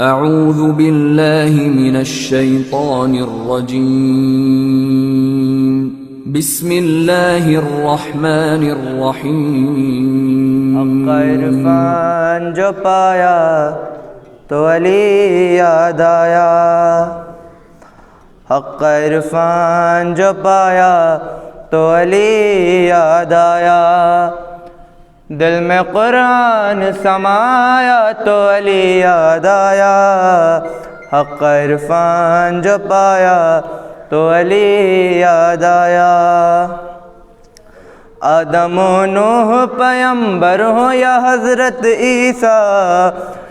اعوذ باللہ من الشیطان الرجیم بسم اللہ الرحمن الرحیم حق عرفان جو پایا تو علی یاد آیا، حق عرفان جو پایا تو علی یاد آیا، دل میں قرآن سمایا تو علی یاد آیا، حق عرفان جو پایا تو علی یاد آیا۔ آدم و نوح پیمبر ہوں یا حضرت عیسیٰ،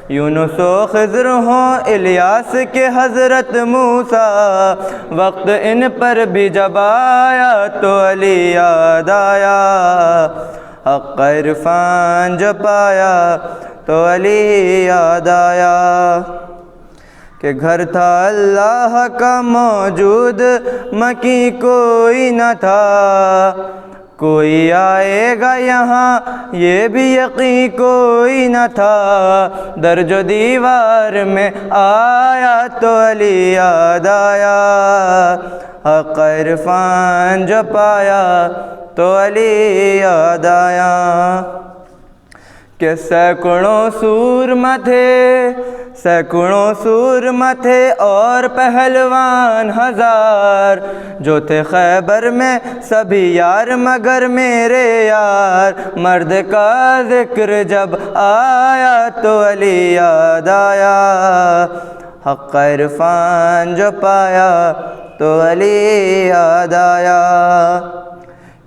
یونس و خضر ہوں الیاس کے حضرت موسیٰ، وقت ان پر بھی جب آیا تو علی یاد آیا، حق عرفان جو پایا تو علی یاد آیا۔ کہ گھر تھا اللہ کا موجود مکی کوئی نہ تھا، کوئی آئے گا یہاں یہ بھی یقین کوئی نہ تھا، درج و دیوار میں آیا تو علی یاد آیا، حق عرفان جو پایا تو علی یاد آیا۔ کہ سینکڑوں سورما تھے اور پہلوان ہزار، جو تھے خیبر میں سبھی یار مگر میرے یار، مرد کا ذکر جب آیا تو علی یاد آیا، حق عرفان جو پایا تو علی یاد آیا۔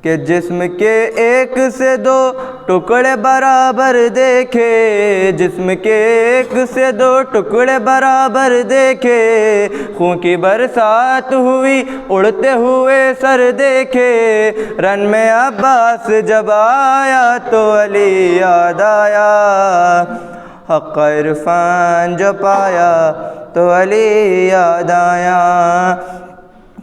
کہ جسم کے ایک سے دو ٹکڑے برابر دیکھے، جسم کے ایک سے دو ٹکڑے برابر دیکھے، خون کی برسات ہوئی اڑتے ہوئے سر دیکھے، رن میں عباس جب آیا تو علی یاد آیا، حق عرفان جو پایا تو علی یاد آیا۔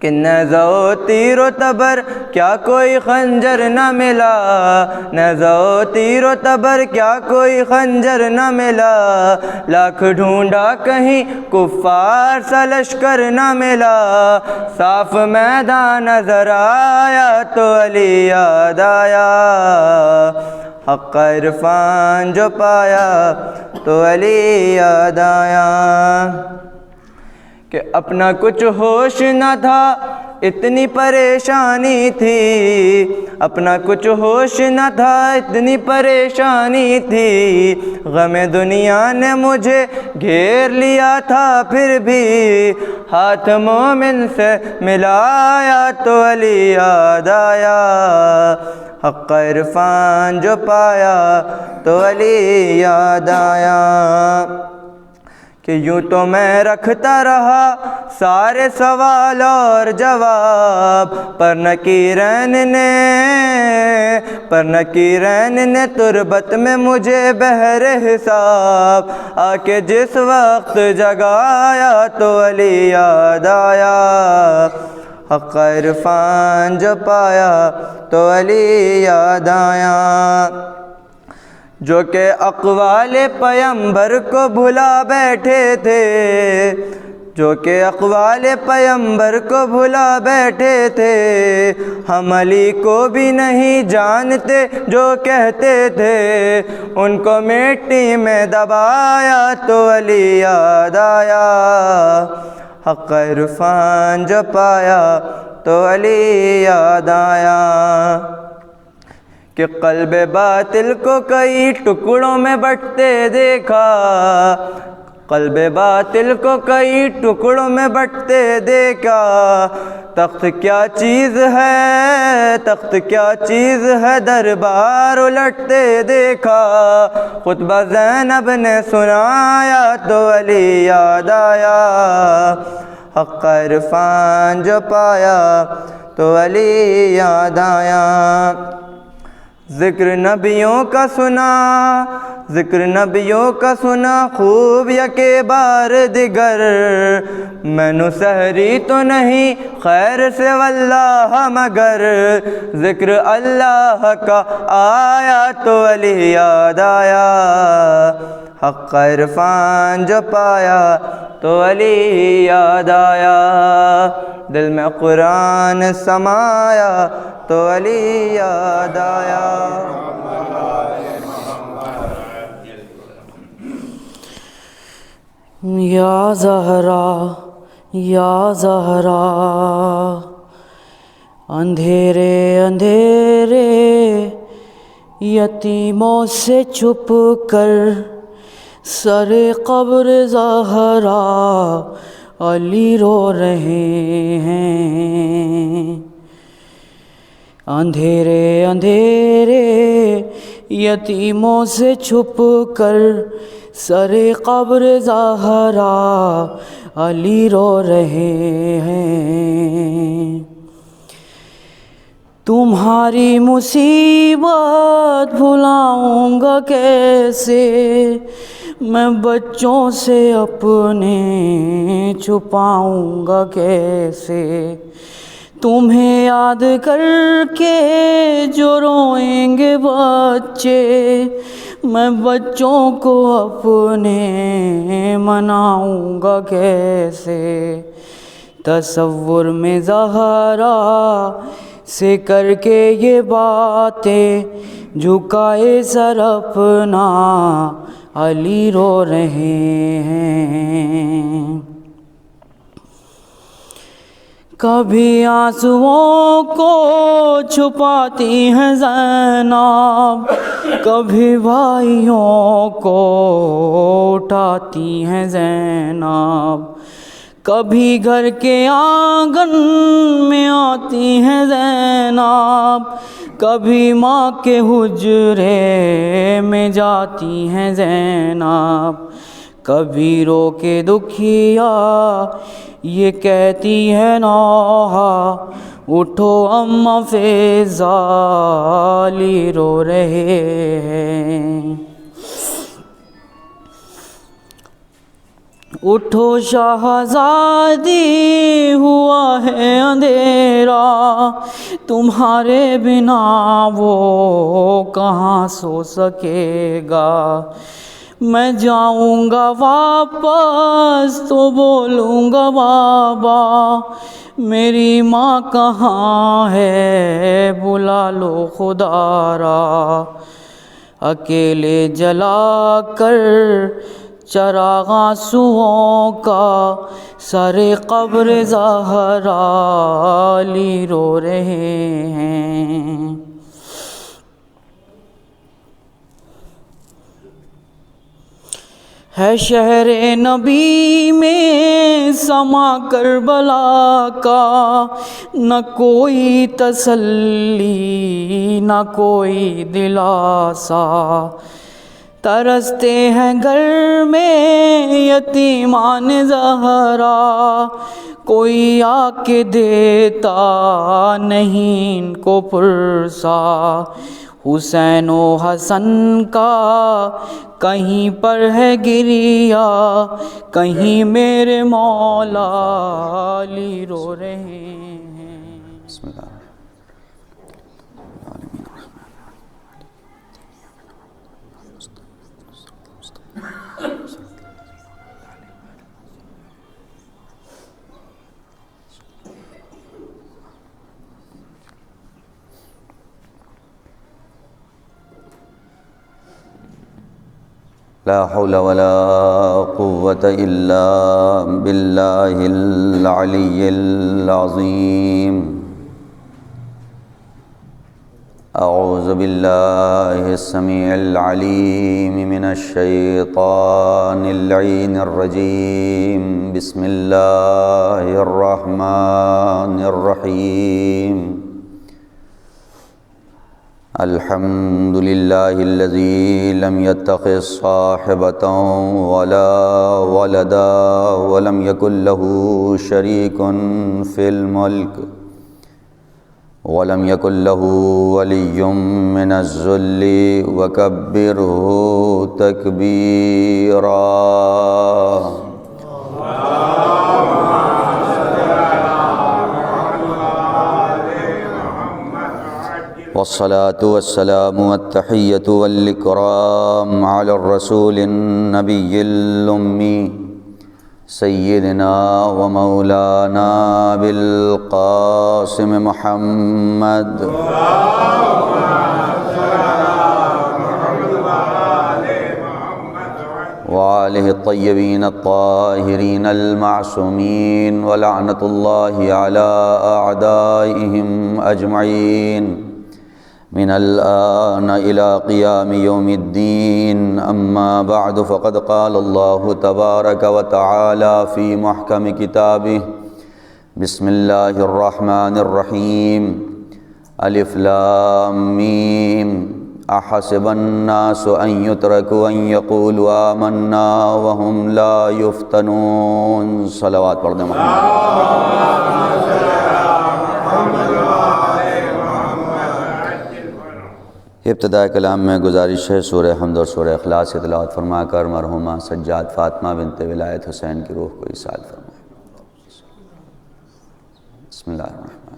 کہ نیزہ و تیر و تبر کیا کوئی خنجر نہ ملا، نیزہ و تیر و تبر کیا کوئی خنجر نہ ملا، لاکھ ڈھونڈا کہیں کفار سا لشکر نہ ملا، صاف میدان نظر آیا تو علی یاد آیا، حق عرفان جو پایا تو علی یاد آیا۔ کہ اپنا کچھ ہوش نہ تھا اتنی پریشانی تھی، اپنا کچھ ہوش نہ تھا اتنی پریشانی تھی، غم دنیا نے مجھے گھیر لیا تھا، پھر بھی ہاتھ مومن سے ملایا تو علی یاد آیا، حق عرفان جو پایا تو علی یاد آیا۔ کہ یوں تو میں رکھتا رہا سارے سوال اور جواب، پر نکیرین نے تربت میں مجھے بہر حساب، آ کے جس وقت جگایا تو علی یاد آیا، حق عرفان جو پایا تو علی یاد آیا۔ جو کہ اقوال پیمبر کو بھلا بیٹھے تھے، جو کہ اقوال پیمبر کو بھلا بیٹھے تھے، ہم علی کو بھی نہیں جانتے جو کہتے تھے، ان کو مٹی میں دبایا تو علی یاد آیا، حق عرفان جو پایا تو علی یاد آیا۔ کہ قلب باطل کو کئی ٹکڑوں میں بٹتے دیکھا، قلب باطل کو کئی ٹکڑوں میں بٹتے دیکھا، تخت کیا چیز ہے دربار الٹتے دیکھا، خطبہ زینب نے سنایا تو علی یاد آیا، حق عرفان جو پایا تو علی یاد آیا۔ ذکر نبیوں کا سنا خوب یکے بار دیگر، میں نو سحری تو نہیں خیر سے واللہ مگر، ذکر اللہ کا آیا تو علی یاد آیا، حق کا عرفان جو پایا تو علی یاد آیا، دل میں قرآن سمایا تو علی یاد آیا۔ یا زہرا یا زہرا، اندھیرے اندھیرے یتیموں سے چھپ کر سر قبر زہرا علی رو رہے ہیں۔ اندھیرے اندھیرے یتیموں سے چھپ کر سر قبر زہرا علی رو رہے ہیں۔ تمہاری مصیبت بھلاؤں گا کیسے، میں بچوں سے اپنے چھپاؤں گا کیسے، تمہیں یاد کر کے جو روئیں گے بچے، میں بچوں کو اپنے مناؤں گا کیسے۔ تصور میں زہرا سے کر کے یہ باتیں جھکائے سر اپنا علی رو رہے ہیں۔ کبھی آنسوؤں کو چھپاتی ہیں زینب، کبھی بھائیوں کو اٹھاتی ہیں زینب، کبھی گھر کے آنگن میں آتی ہیں زینب، کبھی ماں کے حجرے میں جاتی ہیں زینب، کبھی رو کے دکھیا یہ کہتی ہے نوحہ اٹھو اماں فیضا علی رو رہے ہیں۔ اٹھو شہزادی ہوا ہے اندھیرا، تمہارے بنا وہ کہاں سو سکے گا، میں جاؤں گا واپس تو بولوں گا بابا میری ماں کہاں ہے بلا لو خدا را، اکیلے جلا کر چراغ آنسوؤں کا سر قبر زہرا علی رو رہے ہیں۔ ہے شہر نبی میں سما کربلا کا، نہ کوئی تسلی نہ کوئی دلاسا، ترستے ہیں گھر میں یتیمان زہرا، کوئی آ کے دیتا نہیں ان کو پرسا، حسین و حسن کا کہیں پر ہے گریا، کہیں میرے مولا علی رو رہے ہیں۔ بسم اللہ۔ لا حول ولا قوة إلا بالله العلي العظيم۔ أعوذ بالله السميع العليم من الشيطان اللعين الرجيم، بسم الله الرحمن الرحيم۔ الحمد لله الذي لم يتخذ صاحبة ولا ولدا ولم يكن له شريك في الملك ولم يكن له ولي من الذل وكبره تكبيرا۔ والصلاة والسلام والتحية والإكرام على الرسول النبي الأمي سيدنا ومولانا بالقاسم محمد وآله الطيبين الطاهرين المعصومين ولعنة الله على أعدائهم أجمعين من الآن إلى قيام يوم الدين. أما بعد، فقد قال الله تبارك وتعالى في محكم كتابه: بسم الله الرحمن الرحيم. ألف لام ميم. أحسب الناس أن يتركوا أن يقولوا آمنا وهم لا يفتنون. صلوات پڑھ دیں ابتداء کلام میں گزارش ہے سورہ حمد اور سورہ اخلاص کی تلاوت فرما کر مرحومہ سجاد فاطمہ بنت ولایت حسین کی روح کو ایصال فرمائیں. بسم اللہ الرحمن الرحیم.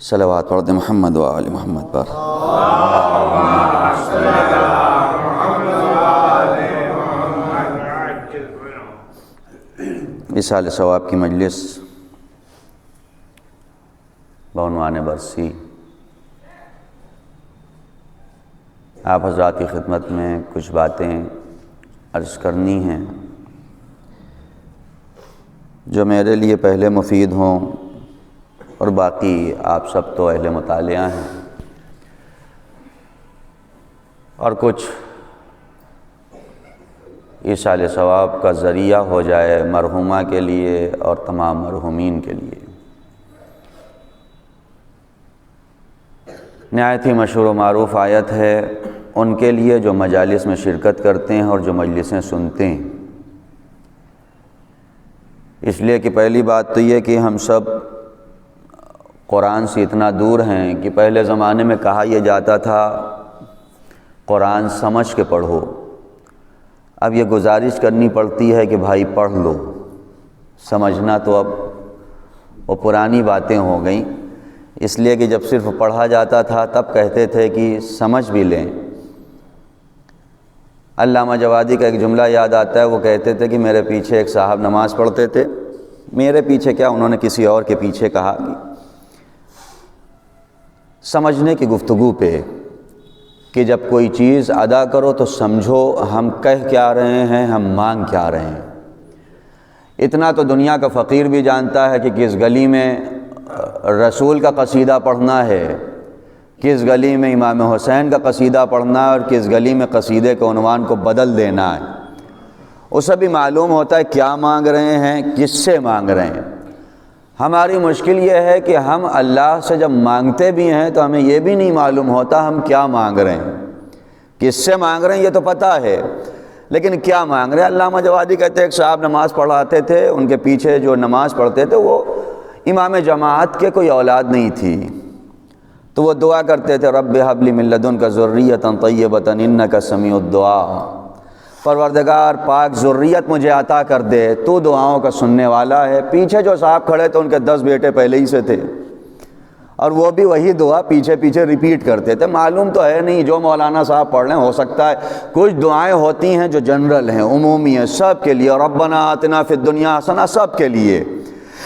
صلوات پڑھ دیں محمد و آل محمد پر. ایصال ثواب کی مجلس بعنوان برسی آپ حضرات کی خدمت میں کچھ باتیں عرض کرنی ہیں جو میرے لیے پہلے مفید ہوں، اور باقی آپ سب تو اہل مطالعہ ہیں، اور کچھ ایصال ثواب کا ذریعہ ہو جائے مرحومہ کے لیے اور تمام مرحومین کے لیے. نہایت ہی مشہور و معروف آیت ہے ان کے لیے جو مجالس میں شرکت کرتے ہیں اور جو مجلسیں سنتے ہیں. اس لیے کہ پہلی بات تو یہ کہ ہم سب قرآن سے اتنا دور ہیں کہ پہلے زمانے میں کہا یہ جاتا تھا قرآن سمجھ کے پڑھو. اب یہ گزارش کرنی پڑتی ہے کہ بھائی پڑھ لو. سمجھنا تو اب وہ پرانی باتیں ہو گئیں، اس لیے کہ جب صرف پڑھا جاتا تھا تب کہتے تھے کہ سمجھ بھی لیں. علامہ جوادی کا ایک جملہ یاد آتا ہے، وہ کہتے تھے کہ میرے پیچھے ایک صاحب نماز پڑھتے تھے. میرے پیچھے کیا، انہوں نے کسی اور کے پیچھے کہا کہ سمجھنے کی گفتگو پہ کہ جب کوئی چیز ادا کرو تو سمجھو ہم کہہ کیا رہے ہیں، ہم مانگ کیا رہے ہیں. اتنا تو دنیا کا فقیر بھی جانتا ہے کہ کس گلی میں رسول کا قصیدہ پڑھنا ہے، کس گلی میں امام حسین کا قصیدہ پڑھنا ہے، اور کس گلی میں قصیدے کے عنوان کو بدل دینا ہے. اسے بھی معلوم ہوتا ہے کیا مانگ رہے ہیں، کس سے مانگ رہے ہیں. ہماری مشکل یہ ہے کہ ہم اللہ سے جب مانگتے بھی ہیں تو ہمیں یہ بھی نہیں معلوم ہوتا ہم کیا مانگ رہے ہیں. کس سے مانگ رہے ہیں یہ تو پتہ ہے، لیکن کیا مانگ رہے ہیں. علامہ جوادی کہتے ہیں ایک صاحب نماز پڑھاتے تھے، ان کے پیچھے جو نماز پڑھتے تھے وہ امام جماعت کے کوئی اولاد نہیں تھی، تو وہ دعا کرتے تھے رب ہب لی من لدنک ذریۃ طیبۃ انک سمیع الدعاء. پروردگار پاک ذریت مجھے عطا کر دے، تو دعاؤں کا سننے والا ہے. پیچھے جو صاحب کھڑے تھے ان کے 10 بیٹے پہلے ہی سے تھے، اور وہ بھی وہی دعا پیچھے پیچھے ریپیٹ کرتے تھے. معلوم تو ہے نہیں جو مولانا صاحب پڑھ رہے ہیں، ہو سکتا ہے کچھ دعائیں ہوتی ہیں جو جنرل ہیں، عمومی ہیں، سب کے لیے، ربنا آتنا فی الدنیا حسنہ سب کے لیے.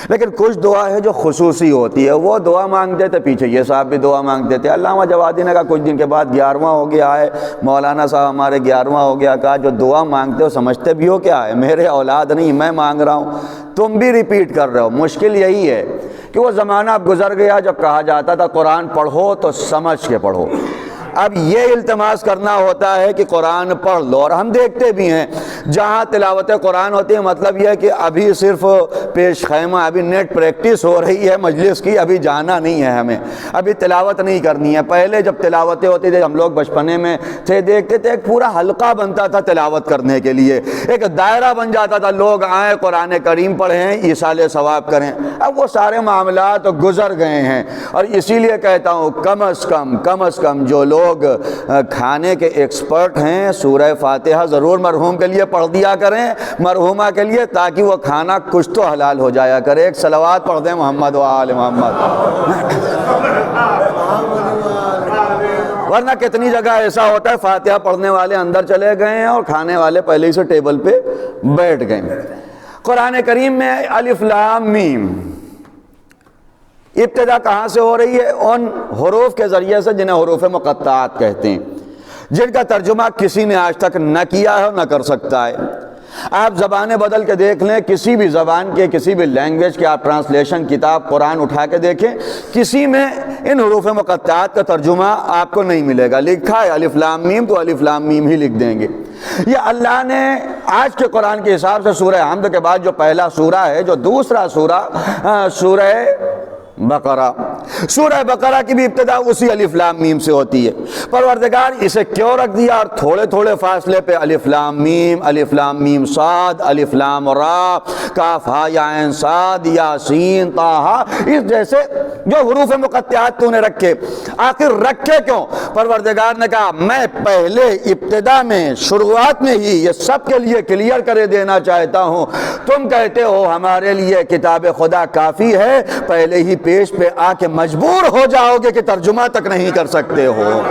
لیکن کچھ دعا ہے جو خصوصی ہوتی ہے، وہ دعا مانگتے تھے، پیچھے یہ صاحب بھی دعا مانگتے تھے. علامہ جوادی نے کہا کچھ دن کے بعد 11واں ہو گیا ہے، مولانا صاحب ہمارے 11واں ہو گیا. کہا جو دعا مانگتے ہو سمجھتے بھی ہو کیا ہے؟ میرے اولاد نہیں، میں مانگ رہا ہوں، تم بھی ریپیٹ کر رہے ہو. مشکل یہی ہے کہ وہ زمانہ اب گزر گیا جب کہا جاتا تھا قرآن پڑھو تو سمجھ کے پڑھو. اب یہ التماس کرنا ہوتا ہے کہ قرآن پڑھ لو. اور ہم دیکھتے بھی ہیں جہاں تلاوت قرآن ہوتی ہے مطلب یہ ہے کہ ابھی صرف پیش خیمہ، ابھی نیٹ پریکٹس ہو رہی ہے مجلس کی، ابھی جانا نہیں ہے ہمیں، ابھی تلاوت نہیں کرنی ہے۔ پہلے جب تلاوتیں ہوتی تھی، ہم لوگ بچپنے میں تھے، دیکھتے تھے ایک پورا حلقہ بنتا تھا تلاوت کرنے کے لیے، ایک دائرہ بن جاتا تھا، لوگ آئیں قرآن کریم پڑھیں، ایصال ثواب کریں۔ اب وہ سارے معاملات گزر گئے ہیں، اور اسی لیے کہتا ہوں کم از کم جو لوگ کھانے کے ایکسپرٹ ہیں سورہ فاتحہ ضرور مرحوم کے لیے پڑھ دیا کریں، مرحومہ کے لیے، تاکہ وہ کھانا کچھ تو حلال ہو جایا کرے۔ ایک صلوات پڑھ دیں محمد و آل محمد۔ ورنہ کتنی جگہ ایسا ہوتا ہے فاتحہ پڑھنے والے اندر چلے گئے ہیں اور کھانے والے پہلے ہی سے ٹیبل پہ بیٹھ گئے۔ قرآن کریم میں الف لام میم ابتدا کہاں سے ہو رہی ہے؟ ان حروف کے ذریعے سے جنہیں حروف مقطعات کہتے ہیں، جن کا ترجمہ کسی نے آج تک نہ کیا ہے اور نہ کر سکتا ہے۔ آپ زبانیں بدل کے دیکھ لیں، کسی بھی زبان کے کسی بھی لینگویج کے آپ ٹرانسلیشن کتاب قرآن اٹھا کے دیکھیں، کسی میں ان حروف مقطعات کا ترجمہ آپ کو نہیں ملے گا۔ لکھا ہے الف لام میم تو الف لام میم ہی لکھ دیں گے۔ یہ اللہ نے آج کے قرآن کے حساب سے سورہ حمد کے بعد جو پہلا سورہ ہے، جو دوسرا سورہ سورہ بقرہ، سورہ بقرہ کی بھی ابتدا اسی الف لام میم سے ہوتی ہے۔ پروردگار اسے کیوں رکھ دیا اور تھوڑے تھوڑے فاصلے پہ الف لام میم صاد، الف لام را، کاف ہا یا عین صاد، یاسین طٰہٰ، اس جیسے جو حروف مقطعات تو نے رکھے، آخر رکھے کیوں؟ پروردگار نے کہا میں پہلے ابتدا میں شروعات میں ہی یہ سب کے لیے کلیئر کرے دینا چاہتا ہوں۔ تم کہتے ہو ہمارے لیے کتاب خدا کافی ہے، پہلے ہی پیش پہ آ کے مجبور ہو جاؤ گے کہ ترجمہ تک نہیں کر سکتے ہو۔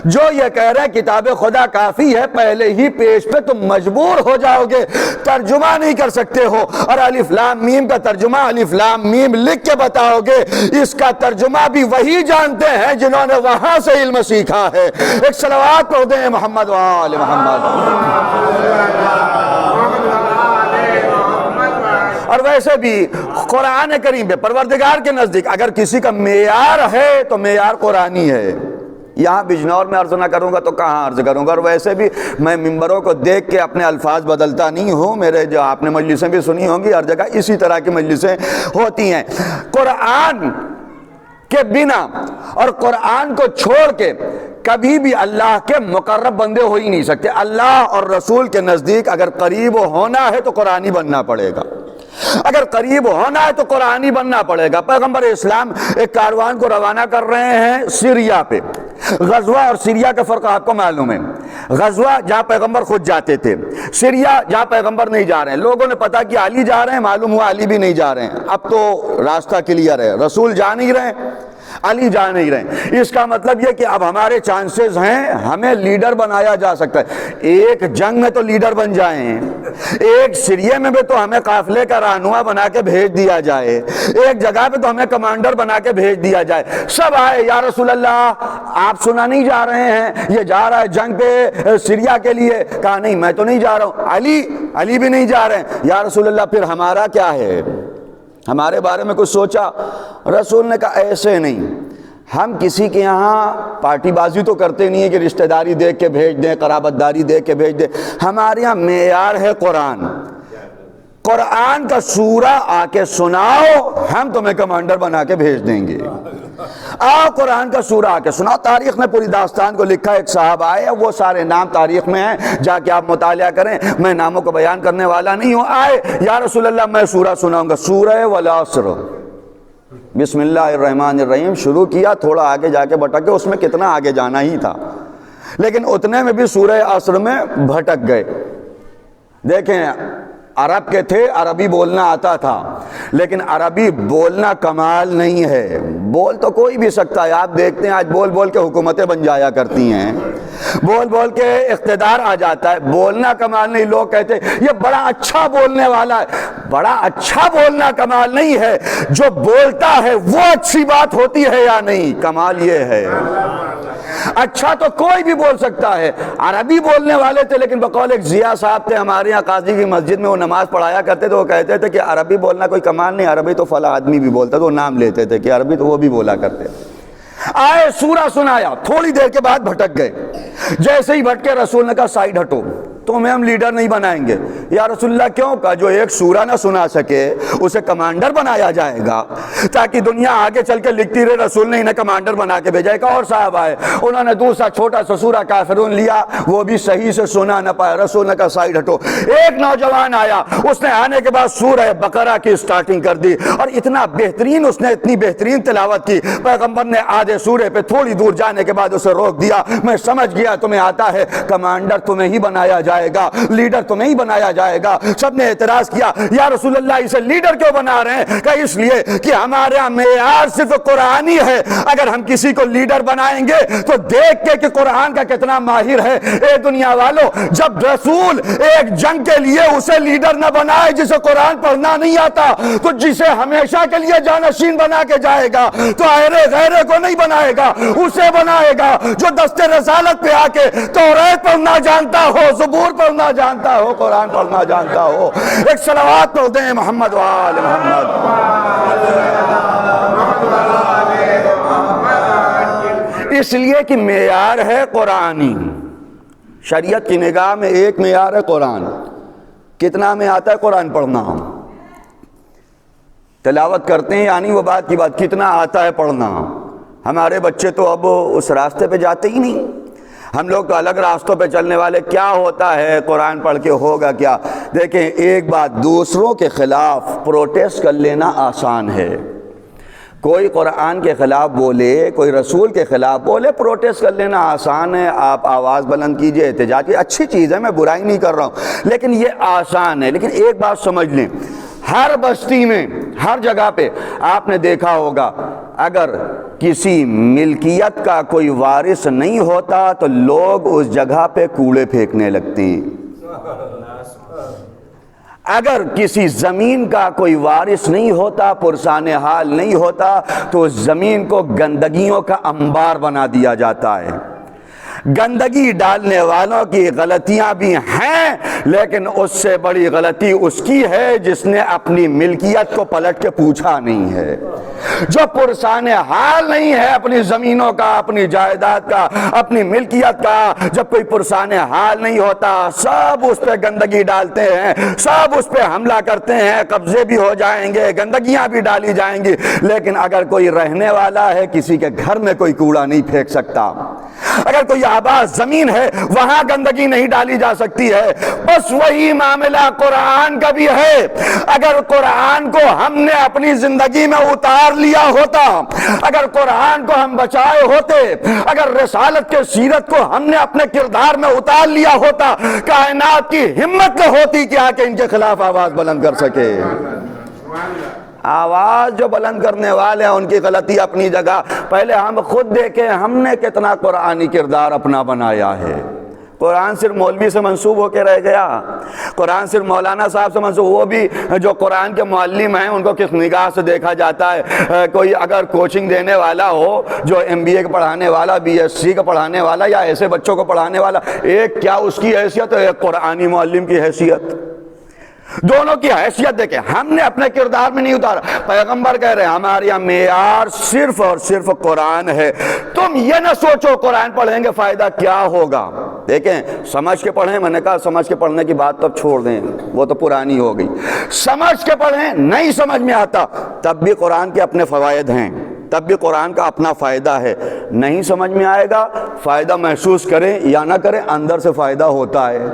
جو یہ کہہ رہے ہیں کتاب خدا کافی ہے، پہلے ہی پیش پہ تم مجبور ہو جاؤ گے، ترجمہ نہیں کر سکتے ہو، اور الف لام میم کا ترجمہ الف لام میم لکھ کے بتاؤ گے، اس کا ترجمہ بھی وہی جانتے ہیں جنہوں نے وہاں سے علم سیکھا ہے۔ ایک صلوات پڑھ دیں محمد و آل محمد۔ اور ویسے بھی قرآن کریم پہ پروردگار کے نزدیک اگر کسی کا معیار ہے تو معیار قرآنی ہے۔ یہاں بجنور میں عرض نہ کروں گا تو کہاں عرض کروں گا، اور ویسے بھی میں ممبروں کو دیکھ کے اپنے الفاظ بدلتا نہیں ہوں، میرے جو آپ نے مجلسیں بھی سنی ہوں گی، ہر جگہ اسی طرح کی مجلسیں ہوتی ہیں۔ قرآن کے بنا اور قرآن کو چھوڑ کے کبھی بھی اللہ کے مقرب بندے ہو ہی نہیں سکتے۔ اللہ اور رسول کے نزدیک اگر قریب ہونا ہے تو قرآنی بننا پڑے گا، اگر قریب ہونا ہے تو قرآنی بننا پڑے گا۔ پیغمبر اسلام ایک کاروان کو روانہ کر رہے ہیں سیریا پہ۔ غزوہ اور سیریا کا فرق آپ کو معلوم ہے۔ غزوہ جہاں پیغمبر خود جاتے تھے، سیریا جہاں پیغمبر نہیں جا رہے ہیں۔ لوگوں نے پتا کہ علی جا رہے ہیں، معلوم ہوا علی بھی نہیں جا رہے ہیں، اب تو راستہ کلیئر ہے، رسول جا نہیں رہے، علی جا نہیں رہے۔ اس کا مطلب یہ کہ اب ہمارے چانسز ہیں، ہمیں لیڈر بنایا جا سکتا ہے۔ ایک جنگ میں تو لیڈر بن جائیں، ایک سیریے میں بھی تو ہمیں قافلے کا رہنما بنا کے بھیج دیا جائے، ایک جگہ پہ تو ہمیں کمانڈر بنا کے بھیج دیا جائے۔ سب آئے، یا رسول اللہ آپ سنا نہیں جا رہے ہیں، یہ جا رہا ہے جنگ پہ سیریا کے لیے۔ کہا نہیں میں تو نہیں جا رہا ہوں۔ علی بھی نہیں جا رہے ہیں۔ یا رسول اللہ پھر ہمارا کیا ہے، ہمارے بارے میں کچھ سوچا؟ رسول نے کہا ایسے نہیں، ہم کسی کے یہاں پارٹی بازی تو کرتے نہیں ہے کہ رشتہ داری دیکھ کے بھیج دیں، قرابت داری دیکھ کے بھیج دیں۔ ہمارے یہاں معیار ہے قرآن۔ قرآن کا سورہ آ کے سناؤ، ہم تمہیں کمانڈر بنا کے بھیج دیں گے۔ آؤ قرآن کا سورہ آ کے سناؤ۔ تاریخ نے پوری داستان کو لکھا، ایک صاحب آئے، وہ سارے نام تاریخ میں ہیں، جا کے آپ مطالعہ کریں، میں ناموں کو بیان کرنے والا نہیں ہوں۔ آئے، یا رسول اللہ میں سورہ سناؤں گا، سورہ والعصر، بسم اللہ الرحمن الرحیم شروع کیا، تھوڑا آگے جا کے بھٹک گئے، اس میں کتنا آگے جانا ہی تھا، لیکن اتنے میں بھی سورہ عصر میں بھٹک گئے۔ دیکھیں عرب کے تھے، عربی بولنا آتا تھا، لیکن عربی بولنا کمال نہیں ہے۔ بول تو کوئی بھی سکتا ہے، آپ دیکھتے ہیں آج بول بول کے حکومتیں بن جایا کرتی ہیں، بول بول کے اقتدار آ جاتا ہے۔ بولنا کمال نہیں، لوگ کہتے ہیں یہ بڑا اچھا بولنے والا ہے۔ بڑا اچھا بولنا کمال نہیں ہے، جو بولتا ہے وہ اچھی بات ہوتی ہے یا نہیں، کمال یہ ہے۔ اچھا تو کوئی بھی بول سکتا ہے۔ عربی بولنے والے تھے، لیکن بقول ایک ضیاء صاحب تھے ہمارے یہاں قاضی کی مسجد میں، وہ نماز پڑھایا کرتے تھے، وہ کہتے تھے کہ عربی بولنا کوئی کمال نہیں، عربی تو فلاں آدمی بھی بولتا، تو وہ نام لیتے تھے کہ عربی تو وہ بھی بولا کرتے تھے۔ آئے سورہ سنایا، تھوڑی دیر کے بعد بھٹک گئے۔ جیسے ہی بھٹکے رسول نے کہا سائیڈ ہٹو، تمہیں ہم لیڈر نہیں بنائیں گے۔ یا رسول اللہ کیوں؟ کہا جو ایک سورہ نہ سنا سکے اسے کمانڈر بنایا جائے گا تاکہ دنیا آگے چل کے لکھتی رہے رسول نے انہیں کمانڈر بنا کے بھیجا۔ ایک اور صاحب آئے، انہوں نے دوسرا چھوٹا سا سورہ کافرون لیا، وہ بھی صحیح سے سنا نہ پایا، رسول نے کہا سائڈ ہٹو۔ ایک نوجوان آیا، اس نے آنے کے بعد سورہ بقرہ کی سٹارٹنگ کر دی اور اتنا بہترین، اس نے اتنی بہترین تلاوت کی، پیغمبر نے آدھے سورے پہ تھوڑی دور جانے کے بعد اسے روک دیا۔ میں سمجھ گیا تمہیں آتا ہے، کمانڈر تمہیں ہی بنایا جائے گا، لیڈر تمہیں ہی بنایا جائے گا۔ سب نے اعتراض کیا، یا رسول اللہ اسے لیڈر کیوں بنا رہے ہیں؟ کہ اس لیے کہ ہمارے یہاں معیار صرف قرآنی ہے، اگر ہم کسی کو لیڈر بنائیں گے تو دیکھ کے کہ قرآن کا کتنا ماہر ہے۔ اے دنیا والوں، جب رسول ایک جنگ کے لیے اسے لیڈر نہ بنائے جسے قرآن پڑھنا نہیں آتا، تو جسے ہمیشہ کے لیے جانشین بنا کے جائے گا تو غیرے کو نہیں بنائے گا، اسے بنائے گا جو دست رسالت پہ آ کے توریت پڑھنا جانتا ہو، زبور پڑھنا جانتا ہو، قرآن پڑھنا جانتا ہو۔ ایک صلوات پڑھ دیں محمد و آل محمد۔ اس لیے کہ معیار ہے قرآنی، شریعت کی نگاہ میں ایک معیار ہے قرآن۔ کتنا میں آتا ہے قرآن پڑھنا؟ ہم تلاوت کرتے ہیں یعنی وہ بات کی بات، کتنا آتا ہے پڑھنا؟ ہمارے بچے تو اب اس راستے پہ جاتے ہی نہیں، ہم لوگ تو الگ راستوں پہ چلنے والے۔ کیا ہوتا ہے قرآن پڑھ کے ہوگا کیا؟ دیکھیں ایک بات، دوسروں کے خلاف پروٹیسٹ کر لینا آسان ہے۔ کوئی قرآن کے خلاف بولے، کوئی رسول کے خلاف بولے، پروٹیسٹ کر لینا آسان ہے۔ آپ آواز بلند کیجئے، احتجاج کیجئے، اچھی چیز ہے، میں برائی نہیں کر رہا ہوں، لیکن یہ آسان ہے۔ لیکن ایک بات سمجھ لیں، ہر بستی میں، ہر جگہ پہ آپ نے دیکھا ہوگا، اگر کسی ملکیت کا کوئی وارث نہیں ہوتا تو لوگ اس جگہ پہ کوڑے پھینکنے لگتے ہیں۔ اگر کسی زمین کا کوئی وارث نہیں ہوتا، پرسان حال نہیں ہوتا، تو اس زمین کو گندگیوں کا انبار بنا دیا جاتا ہے۔ گندگی ڈالنے والوں کی غلطیاں بھی ہیں، لیکن اس سے بڑی غلطی اس کی ہے جس نے اپنی ملکیت کو پلٹ کے پوچھا نہیں ہے، جو پرسان حال نہیں ہے اپنی زمینوں کا، اپنی جائیداد کا، اپنی ملکیت کا۔ جب کوئی پرسان حال نہیں ہوتا، سب اس پہ گندگی ڈالتے ہیں، سب اس پہ حملہ کرتے ہیں، قبضے بھی ہو جائیں گے، گندگیاں بھی ڈالی جائیں گی۔ لیکن اگر کوئی رہنے والا ہے، کسی کے گھر میں کوئی کوڑا نہیں پھینک سکتا۔ اگر کوئی آباد زمین ہے، وہاں گندگی نہیں ڈالی جا سکتی ہے۔ بس وہی معاملہ قرآن کا بھی ہے۔ اگر قرآن کو ہم نے اپنی زندگی میں اتار لیا ہوتا، اگر قرآن کو ہم بچائے ہوتے، اگر رسالت کے سیرت کو ہم نے اپنے کردار میں اتار لیا ہوتا، کائنات کی ہمت نہ ہوتی کہ آ کے ان کے خلاف آواز بلند کر سکے۔ آواز جو بلند کرنے والے ہیں ان کی غلطی اپنی جگہ، پہلے ہم خود دیکھیں ہم نے کتنا قرآنی کردار اپنا بنایا ہے۔ قرآن صرف مولوی سے منسوب ہو کے رہ گیا، قرآن صرف مولانا صاحب سے منسوب، وہ بھی جو قرآن کے معلم ہیں ان کو کس نگاہ سے دیکھا جاتا ہے؟ کوئی اگر کوچنگ دینے والا ہو، جو MBA کا پڑھانے والا، BSc کا پڑھانے والا، یا ایسے بچوں کو پڑھانے والا، ایک کیا اس کی حیثیت ہے، ایک قرآنی معلم کی حیثیت، دونوں کی حیثیت دیکھیں۔ ہم نے اپنے کردار میں نہیں اتارا۔ پیغمبر کہہ رہے ہیں ہمارے یہاں معیار صرف اور صرف قرآن ہے۔ تم یہ نہ سوچو قرآن پڑھیں گے فائدہ کیا ہوگا، دیکھیں سمجھ کے پڑھیں، میں نے کہا سمجھ کے پڑھنے کی بات تو اب چھوڑ دیں، وہ تو پرانی ہو گئی۔ سمجھ کے پڑھیں، نہیں سمجھ میں آتا تب بھی قرآن کے اپنے فوائد ہیں، تب بھی قرآن کا اپنا فائدہ ہے۔ نہیں سمجھ میں آئے گا، فائدہ محسوس کریں یا نہ کریں، اندر سے فائدہ ہوتا ہے۔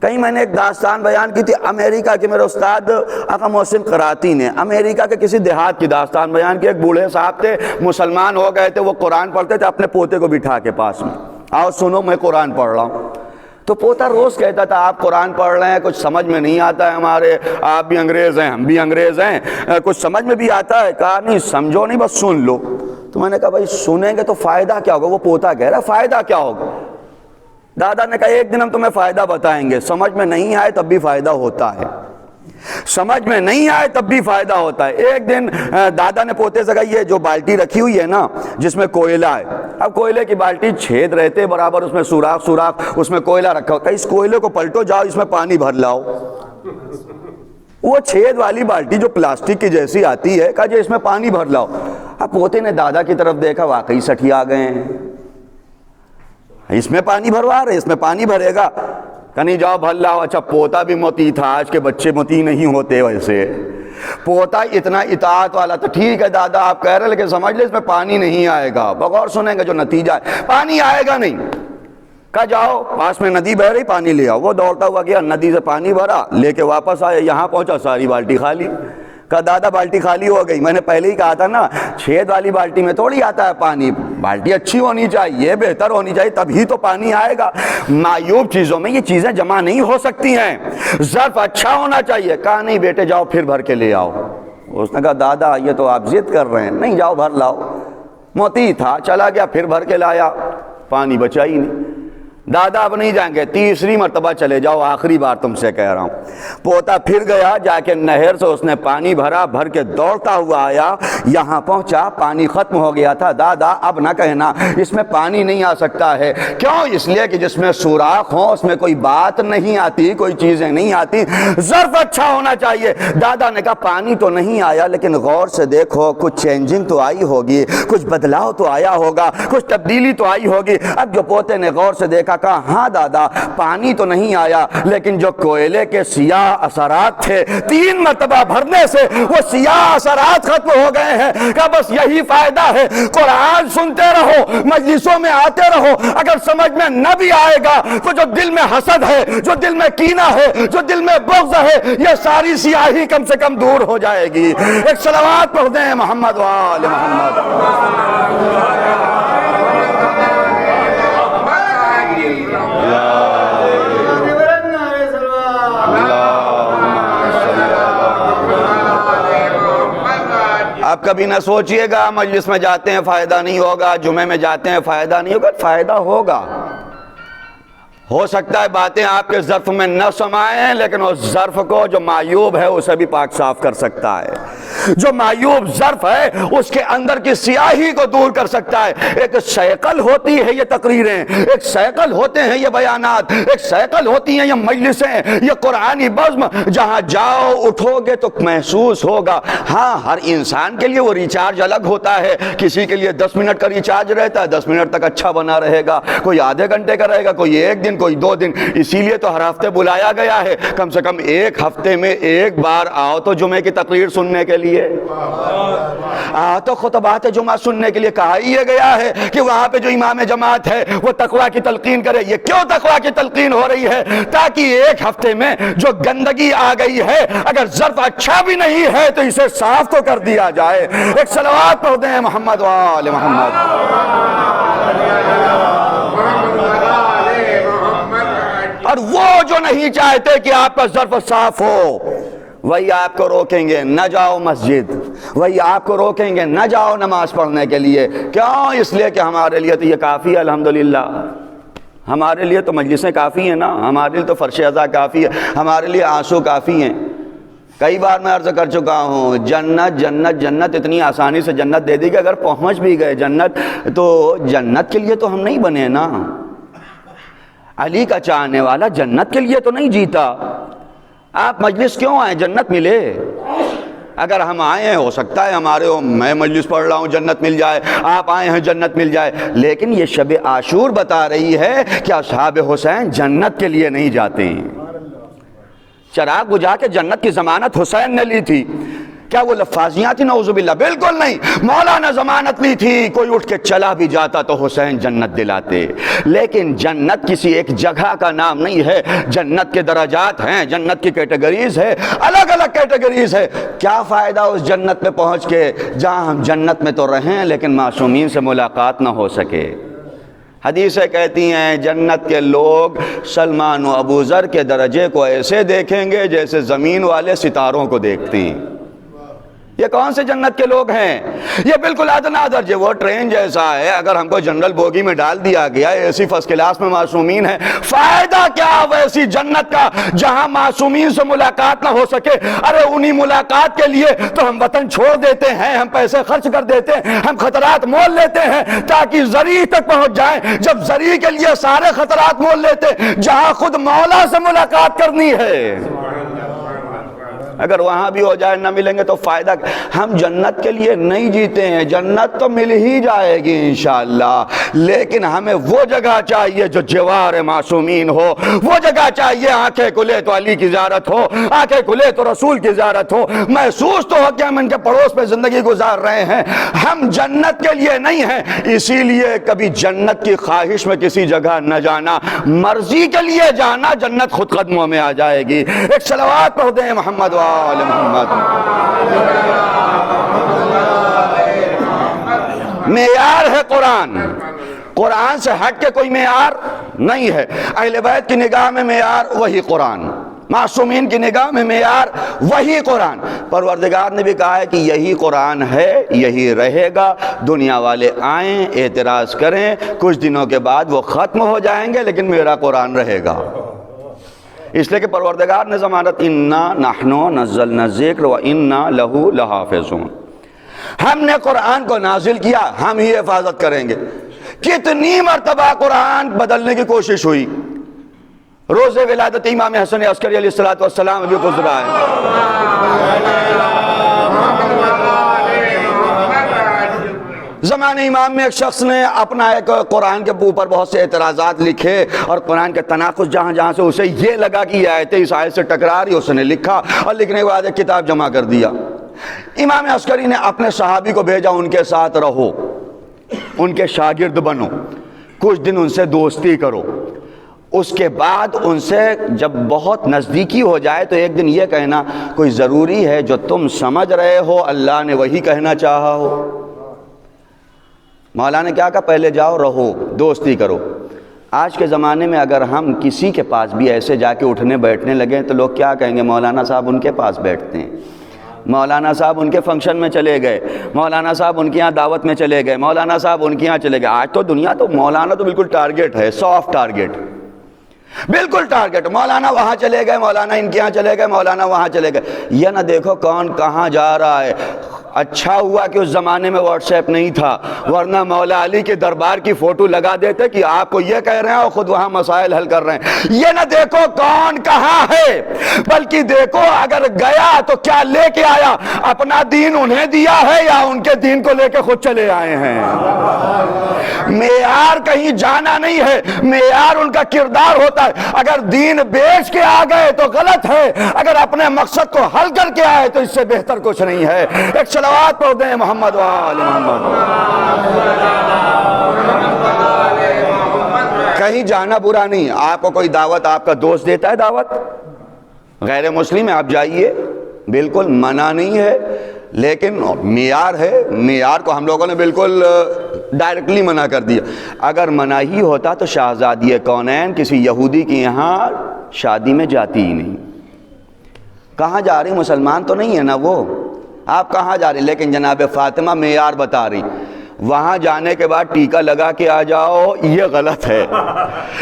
کہیں میں نے ایک داستان بیان کی تھی امریکہ کے، میرے استاد آقا محسن قراتی نے امریکہ کے کسی دیہات کی داستان بیان کی۔ ایک بوڑھے صاحب تھے، مسلمان ہو گئے تھے، وہ قرآن پڑھتے تھے، اپنے پوتے کو بٹھا کے پاس میں، آؤ سنو میں قرآن پڑھ رہا ہوں۔ تو پوتا روز کہتا تھا آپ قرآن پڑھ رہے ہیں، کچھ سمجھ میں نہیں آتا ہے ہمارے، آپ بھی انگریز ہیں ہم بھی انگریز ہیں، کچھ سمجھ میں بھی آتا ہے؟ کہا نہیں سمجھو نہیں، بس سن لو۔ تو میں نے کہا بھائی سنیں گے تو فائدہ کیا ہوگا؟ وہ پوتا کہہ رہا فائدہ کیا ہوگا؟ دادا نے کہا ایک دن ہم تمہیں فائدہ بتائیں گے، سمجھ میں نہیں آئے تب بھی فائدہ ہوتا ہے، سمجھ میں نہیں آئے تب بھی فائدہ ہوتا ہے۔ ایک دن دادا نے پوتے سے کہا یہ جو بالٹی رکھی ہوئی ہے نا جس میں کوئلہ ہے، اب کوئلے کی بالٹی چھید رہتے برابر، اس میں سوراخ اس میں کوئلہ رکھا ہو، کہ اس کوئلے کو پلٹو، جاؤ اس میں پانی بھر لاؤ۔ وہ چھید والی بالٹی جو پلاسٹک کی جیسی آتی ہے، کہا جی اس میں پانی بھر لاؤ۔ اب پوتے نے دادا کی طرف دیکھا، واقعی سٹھی آ گئے ہیں۔ اس میں پانی بھروا رہے، اس میں پانی بھرے گا کہ نہیں جاؤ بھر لاؤ۔ اچھا پوتا بھی متی تھا، آج کے بچے متی نہیں ہوتے ویسے۔ پوتا اتنا اطاعت والا تو ٹھیک ہے دادا آپ کہہ رہے، لیکن سمجھ لیں اس میں پانی نہیں آئے گا، بغور سنیں گے جو نتیجہ ہے پانی آئے گا نہیں۔ کہا جاؤ پاس میں ندی بہ رہی پانی لے آؤ، وہ دوڑتا ہوا گیا ندی سے پانی بھرا لے کے واپس آیا، یہاں پہنچا ساری بالٹی خالی۔ کہا دادا بالٹی خالی ہو گئی، میں نے پہلے ہی کہا تھا نا چھید والی بالٹی میں تھوڑی آتا ہے پانی، بالٹی اچھی ہونی چاہیے، بہتر ہونی چاہیے، تبھی تو پانی آئے گا۔ معیوب چیزوں میں یہ چیزیں جمع نہیں ہو سکتی ہیں، ظرف اچھا ہونا چاہیے۔ کہا نہیں بیٹے جاؤ پھر بھر کے لے آؤ۔ اس نے کہا دادا یہ تو آپ ضد کر رہے ہیں، نہیں جاؤ بھر لاؤ۔ موتی تھا چلا گیا، پھر بھر کے لایا، پانی بچا ہی نہیں۔ دادا اب نہیں جائیں گے، تیسری مرتبہ چلے جاؤ، آخری بار تم سے کہہ رہا ہوں۔ پوتا پھر گیا، جا کے نہر سے اس نے پانی بھرا، بھر کے دوڑتا ہوا آیا، یہاں پہنچا پانی ختم ہو گیا تھا۔ دادا اب نہ کہنا اس میں پانی نہیں آ سکتا ہے، کیوں؟ اس لیے کہ جس میں سوراخ ہو اس میں کوئی بات نہیں آتی، کوئی چیزیں نہیں آتی، ظرف اچھا ہونا چاہیے۔ دادا نے کہا پانی تو نہیں آیا لیکن غور سے دیکھو کچھ چینجنگ تو آئی ہوگی، کچھ بدلاؤ تو آیا ہوگا، کچھ تبدیلی تو آئی ہوگی۔ اب جو پوتے نے غور سے دیکھا کہا ہاں دادا پانی تو نہیں آیا لیکن جو کوئلے کے سیاہ اثرات تھے 3 مرتبہ بھرنے سے وہ سیاہ اثرات ختم ہو گئے ہیں۔ کہ بس یہی فائدہ ہے، قرآن سنتے رہو، مجلسوں میں آتے رہو، اگر سمجھ میں نہ بھی آئے گا تو جو دل میں حسد ہے، جو دل میں کینہ ہے، جو دل میں بغض ہے، یہ ساری سیاہی کم سے کم دور ہو جائے گی۔ ایک صلوات پڑھ دیں محمد وآل محمد۔ آپ کبھی نہ سوچئے گا مجلس میں جاتے ہیں فائدہ نہیں ہوگا، جمعے میں جاتے ہیں فائدہ نہیں ہوگا، فائدہ ہوگا۔ ہو سکتا ہے باتیں آپ کے ظرف میں نہ سمائیں لیکن اس ظرف کو جو معیوب ہے اسے بھی پاک صاف کر سکتا ہے، جو معیوب ظرف ہے اس کے اندر کی سیاہی کو دور کر سکتا ہے۔ ایک شیکل ہوتی ہے یہ تقریریں، ایک شیکل ہوتے ہیں یہ بیانات، ایک شیکل ہوتی ہیں یہ مجلسیں، یہ قرآنی بزم، جہاں جاؤ اٹھو گے تو محسوس ہوگا۔ ہاں ہر انسان کے لیے وہ ریچارج الگ ہوتا ہے، کسی کے لیے 10 منٹ کا ریچارج رہتا ہے، 10 منٹ تک اچھا بنا رہے گا، کوئی آدھے گھنٹے کا رہے گا، کوئی 1 دن، کوئی 2 دن۔ اسی لیے تو ہر ہفتے بلایا گیا ہے، کم سے کم 1 ہفتے میں 1 بار آؤ تو جمعے کی تقریر سننے کے لیے، آؤ تو خطبات جمعہ سننے کے لیے۔ کہا ہی یہ گیا ہے کہ وہاں پہ جو امام جماعت ہے وہ تقویٰ کی تلقین کرے۔ یہ کیوں تقویٰ کی تلقین ہو رہی ہے؟ تاکہ 1 ہفتے میں جو گندگی آ گئی ہے اگر ظرف اچھا بھی نہیں ہے تو اسے صاف تو کر دیا جائے۔ ایک صلوات پڑھ دیں محمد وآل محمد۔ اور وہ جو نہیں چاہتے کہ آپ کا ظرف صاف ہو وہی آپ کو روکیں گے نہ جاؤ مسجد، وہی آپ کو روکیں گے نہ جاؤ نماز پڑھنے کے لیے۔ کیوں؟ اس لیے کہ ہمارے لیے تو یہ کافی ہے الحمدللہ، ہمارے لیے تو مجلسیں کافی ہیں نا، ہمارے لیے تو فرش عزا کافی ہے، ہمارے لیے آنسو کافی ہیں۔ کئی بار میں عرض کر چکا ہوں جنت جنت جنت اتنی آسانی سے جنت دے دی کہ اگر پہنچ بھی گئے جنت تو جنت کے لیے تو ہم نہیں بنے نا۔ علی کا چاہنے والا جنت کے لیے تو نہیں جیتا۔ آپ مجلس کیوں آئیں؟ جنت ملے۔ اگر ہم آئے ہیں ہو سکتا ہے ہمارے میں مجلس پڑھ رہا ہوں جنت مل جائے، آپ آئے ہیں جنت مل جائے، لیکن یہ شب عاشور بتا رہی ہے کہ اصحاب حسین جنت کے لیے نہیں جاتے ہیں۔ چراغ بجھا کے جنت کی ضمانت حسین نے لی تھی، کیا وہ لفاظیاں تھی؟ نعوذ باللہ، بالکل نہیں۔ مولا نے ضمانت لی تھی، کوئی اٹھ کے چلا بھی جاتا تو حسین جنت دلاتے۔ لیکن جنت کسی ایک جگہ کا نام نہیں ہے، جنت کے درجات ہیں، جنت کی کیٹیگریز ہے، الگ الگ کیٹیگریز ہے۔ کیا فائدہ اس جنت میں پہنچ کے جہاں ہم جنت میں تو رہیں لیکن معصومین سے ملاقات نہ ہو سکے۔ حدیثیں کہتی ہیں جنت کے لوگ سلمان و ابو ذر کے درجے کو ایسے دیکھیں گے جیسے زمین والے ستاروں کو دیکھتے ہیں۔ یہ کون سے جنت کے لوگ ہیں؟ یہ بالکل ادنا درجے، وہ ٹرین جیسا ہے، اگر ہم کو جنرل بوگی میں ڈال دیا گیا، ایسی فرسٹ کلاس میں معصومین ہیں، فائدہ کیا ویسی جنت کا جہاں معصومین سے ملاقات نہ ہو سکے؟ ارے انہی ملاقات کے لیے تو ہم وطن چھوڑ دیتے ہیں، ہم پیسے خرچ کر دیتے ہیں، ہم خطرات مول لیتے ہیں تاکہ ذریع تک پہنچ جائیں۔ جب ذریع کے لیے سارے خطرات مول لیتے جہاں خود مولا سے ملاقات کرنی ہے، اگر وہاں بھی ہو جائے نہ ملیں گے تو فائدہ. ہم جنت کے لیے نہیں جیتے ہیں, جنت تو مل ہی جائے گی انشاءاللہ, لیکن ہمیں وہ جگہ چاہیے جو جوار معصومین ہو, وہ جگہ چاہیے آنکھیں کھلے تو علی کی زیارت ہو, آنکھیں کھلے تو رسول کی زیارت ہو, محسوس تو ہو کہ ہم ان کے پڑوس پہ زندگی گزار رہے ہیں, ہم جنت کے لیے نہیں ہیں. اسی لیے کبھی جنت کی خواہش میں کسی جگہ نہ جانا, مرضی کے لیے جانا, جنت خود قدموں میں آ جائے گی. ایک صلوات پڑھ دیں محمد و آل محمد. معیار ہے قرآن, قرآن سے ہٹ کے کوئی معیار نہیں ہے. اہل بیت کی نگاہ میں معیار وہی قرآن, معصومین کی نگاہ میں معیار وہی قرآن. پروردگار نے بھی کہا ہے کہ یہی قرآن ہے, یہی رہے گا. دنیا والے آئیں, اعتراض کریں, کچھ دنوں کے بعد وہ ختم ہو جائیں گے, لیکن میرا قرآن رہے گا. اس لیے کہ پروردگار نے ضمانت, انا نحن نزلنا الذکر وانا لہ لحافظون, ہم نے قرآن کو نازل کیا, ہم ہی حفاظت کریں گے. کتنی مرتبہ قرآن بدلنے کی کوشش ہوئی. روز ولادت امام حسن عسکری علیہ السلام ابھی گزرا ہے. زمان امام میں ایک شخص نے اپنا ایک قرآن کے اوپر بہت سے اعتراضات لکھے, اور قرآن کے تناقض جہاں جہاں سے اسے یہ لگا کہ یہ آیتیں اس آیت سے ٹکرا رہی, اس نے لکھا, اور لکھنے کے بعد ایک کتاب جمع کر دیا. امام عسکری نے اپنے صحابی کو بھیجا, ان کے ساتھ رہو, ان کے شاگرد بنو, کچھ دن ان سے دوستی کرو, اس کے بعد ان سے جب بہت نزدیکی ہو جائے تو ایک دن یہ کہنا کوئی ضروری ہے جو تم سمجھ رہے ہو اللہ نے وہی کہنا چاہا ہو. مولا نے کیا کہا, پہلے جاؤ رہو, دوستی کرو. آج کے زمانے میں اگر ہم کسی کے پاس بھی ایسے جا کے اٹھنے بیٹھنے لگیں تو لوگ کیا کہیں گے, مولانا صاحب ان کے پاس بیٹھتے ہیں, مولانا صاحب ان کے فنکشن میں چلے گئے, مولانا صاحب ان کے یہاں دعوت میں چلے گئے, مولانا صاحب ان کے یہاں چلے گئے. آج تو دنیا تو مولانا تو بالکل ٹارگٹ ہے, سافٹ ٹارگٹ, بالکل ٹارگٹ. مولانا وہاں چلے گئے, مولانا ان کے یہاں چلے گئے, مولانا وہاں چلے گئے. یہ نہ دیکھو کون کہاں جا رہا ہے. اچھا ہوا کہ اس زمانے میں واٹس ایپ نہیں تھا, ورنہ مولا علی کے دربار کی فوٹو لگا دیتے کہ آپ کو یہ کہہ رہے ہیں اور خود وہاں مسائل حل کر رہے ہیں. یہ نہ دیکھو کون کہاں ہے, بلکہ دیکھو اگر گیا تو کیا لے کے آیا, اپنا دین انہیں دیا ہے یا ان کے دین کو لے کے خود چلے آئے ہیں. معیار کہیں جانا نہیں ہے, معیار ان کا کردار ہوتا ہے. اگر دین بیچ کے آ گئے تو غلط ہے, اگر اپنے مقصد کو حل کر کے آئے تو اس سے بہتر کچھ نہیں ہے. ایک صلوات پڑھ دیں محمد و آل محمد. کہیں جانا برا نہیں. آپ کو کوئی دعوت, آپ کا دوست دیتا ہے دعوت, غیر مسلم ہے, آپ جائیے, بالکل منع نہیں ہے, لیکن معیار ہے. معیار کو ہم لوگوں نے بالکل ڈائریکٹلی منع کر دیا. اگر منع ہی ہوتا تو شہزادی کونین کسی یہودی کے یہاں شادی میں جاتی ہی نہیں. کہاں جا رہی, مسلمان تو نہیں ہے نا وہ, آپ کہاں جا رہی. لیکن جناب فاطمہ معیار بتا رہی, وہاں جانے کے بعد ٹیکا لگا کے آ جاؤ, یہ غلط ہے.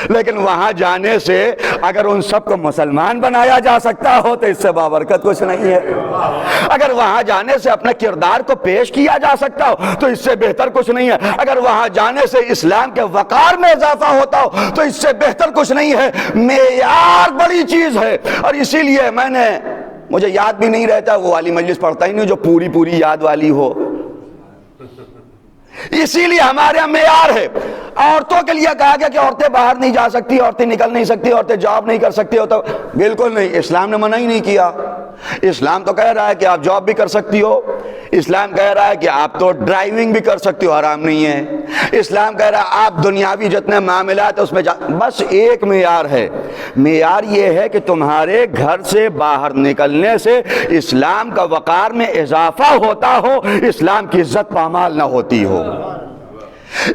لیکن وہاں جانے سے اگر ان سب کو مسلمان بنایا جا سکتا ہو تو اس سے بابرکت کچھ نہیں ہے. اگر وہاں جانے سے اپنے کردار کو پیش کیا جا سکتا ہو تو اس سے بہتر کچھ نہیں ہے. اگر وہاں جانے سے اسلام کے وقار میں اضافہ ہوتا ہو تو اس سے بہتر کچھ نہیں ہے. معیار بڑی چیز ہے, اور اسی لیے مجھے یاد بھی نہیں رہتا, وہ والی مجلس پڑھتا ہی نہیں جو پوری یاد والی ہو. اسی لیے ہمارے یہاں معیار ہے. عورتوں کے لیے کہا گیا کہ عورتیں باہر نہیں جا سکتی, عورتیں نکل نہیں سکتی, عورتیں جاب نہیں کر سکتی. ہو تو بالکل نہیں, اسلام نے منع ہی نہیں کیا. اسلام تو کہہ رہا ہے کہ آپ جاب بھی کر سکتی ہو, اسلام کہہ رہا ہے کہ آپ تو ڈرائیونگ بھی کر سکتی ہو, حرام نہیں ہے. اسلام کہہ رہا ہے آپ دنیاوی جتنے معاملات اس میں بس ایک معیار ہے. معیار یہ ہے کہ تمہارے گھر سے باہر نکلنے سے اسلام کا وقار میں اضافہ ہوتا ہو, اسلام کی عزت پامال نہ ہوتی ہو.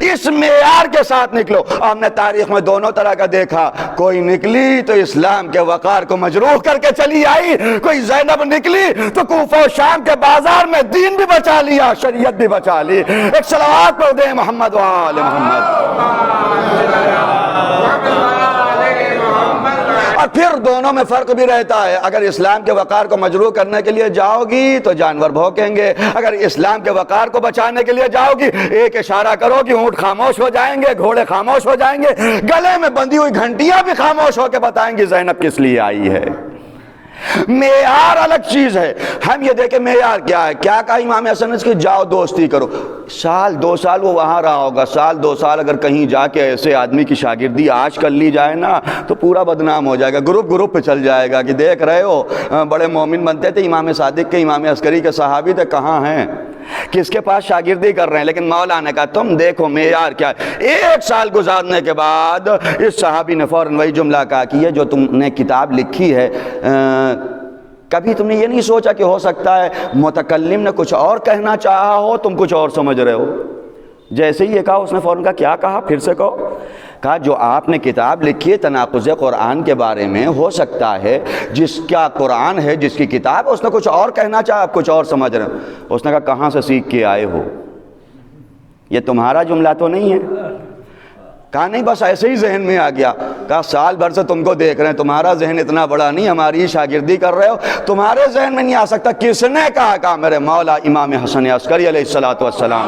اس معیار کے ساتھ نکلو. ہم نے تاریخ میں دونوں طرح کا دیکھا, کوئی نکلی تو اسلام کے وقار کو مجروح کر کے چلی آئی, کوئی زینب نکلی تو کوفہ و شام کے بازار میں دین بھی بچا لیا, شریعت بھی بچا لی. ایک صلوات پڑھ دیں محمد و آل محمد. اور پھر دونوں میں فرق بھی رہتا ہے. اگر اسلام کے وقار کو مجروح کرنے کے لیے جاؤ گی تو جانور بھونکیں گے, اگر اسلام کے وقار کو بچانے کے لیے جاؤ گی ایک اشارہ کرو کہ اونٹ خاموش ہو جائیں گے, گھوڑے خاموش ہو جائیں گے, گلے میں بندھی ہوئی گھنٹیاں بھی خاموش ہو کے بتائیں گی زینب کس لیے آئی ہے. معیار الگ چیز ہے. ہم یہ دیکھیں معیار کیا ہے. کیا کہا امام حسن اس کی؟ جاؤ دوستی کرو. سال 2 سال وہ وہاں رہا ہوگا. سال 2 سال اگر کہیں جا کے ایسے آدمی کی شاگردی آج کر لی جائے نا تو پورا بدنام ہو جائے گا. گروپ پہ چل جائے گا کہ دیکھ رہے ہو بڑے مومن بنتے تھے امام صادق کے، امام عسکری کے صحابی تھے، کہاں ہیں، کس کے پاس شاگردی کر رہے ہیں. لیکن مولا نے کہا تم دیکھو معیار کیا ہے. 1 سال گزارنے کے بعد اس صحابی نے فوراً وہی جملہ کہا کہ یہ جو تم نے کتاب لکھی ہے کبھی تم نے یہ نہیں سوچا کہ ہو سکتا ہے متکلم نے کچھ اور کہنا چاہا ہو، تم کچھ اور سمجھ رہے ہو. جیسے ہی یہ کہا اس نے فوراً کہا کیا کہا، پھر سے کہو. کہا جو آپ نے کتاب لکھی ہے تناقض قرآن کے بارے میں، ہو سکتا ہے جس کا قرآن ہے، جس کی کتاب ہے، اس نے کچھ اور کہنا چاہا، آپ کچھ اور سمجھ رہے ہو. اس نے کہا کہاں سے سیکھ کے آئے ہو، یہ تمہارا جملہ تو نہیں ہے. کہا نہیں بس ایسے ہی ذہن میں آ گیا. کہا سال بھر سے تم کو دیکھ رہے ہیں، تمہارا ذہن اتنا بڑا نہیں، ہماری شاگردی کر رہے ہو، تمہارے ذہن میں نہیں آ سکتا. کس نے کہا؟ کہا میرے مولا امام حسن عسکری علیہ السلام.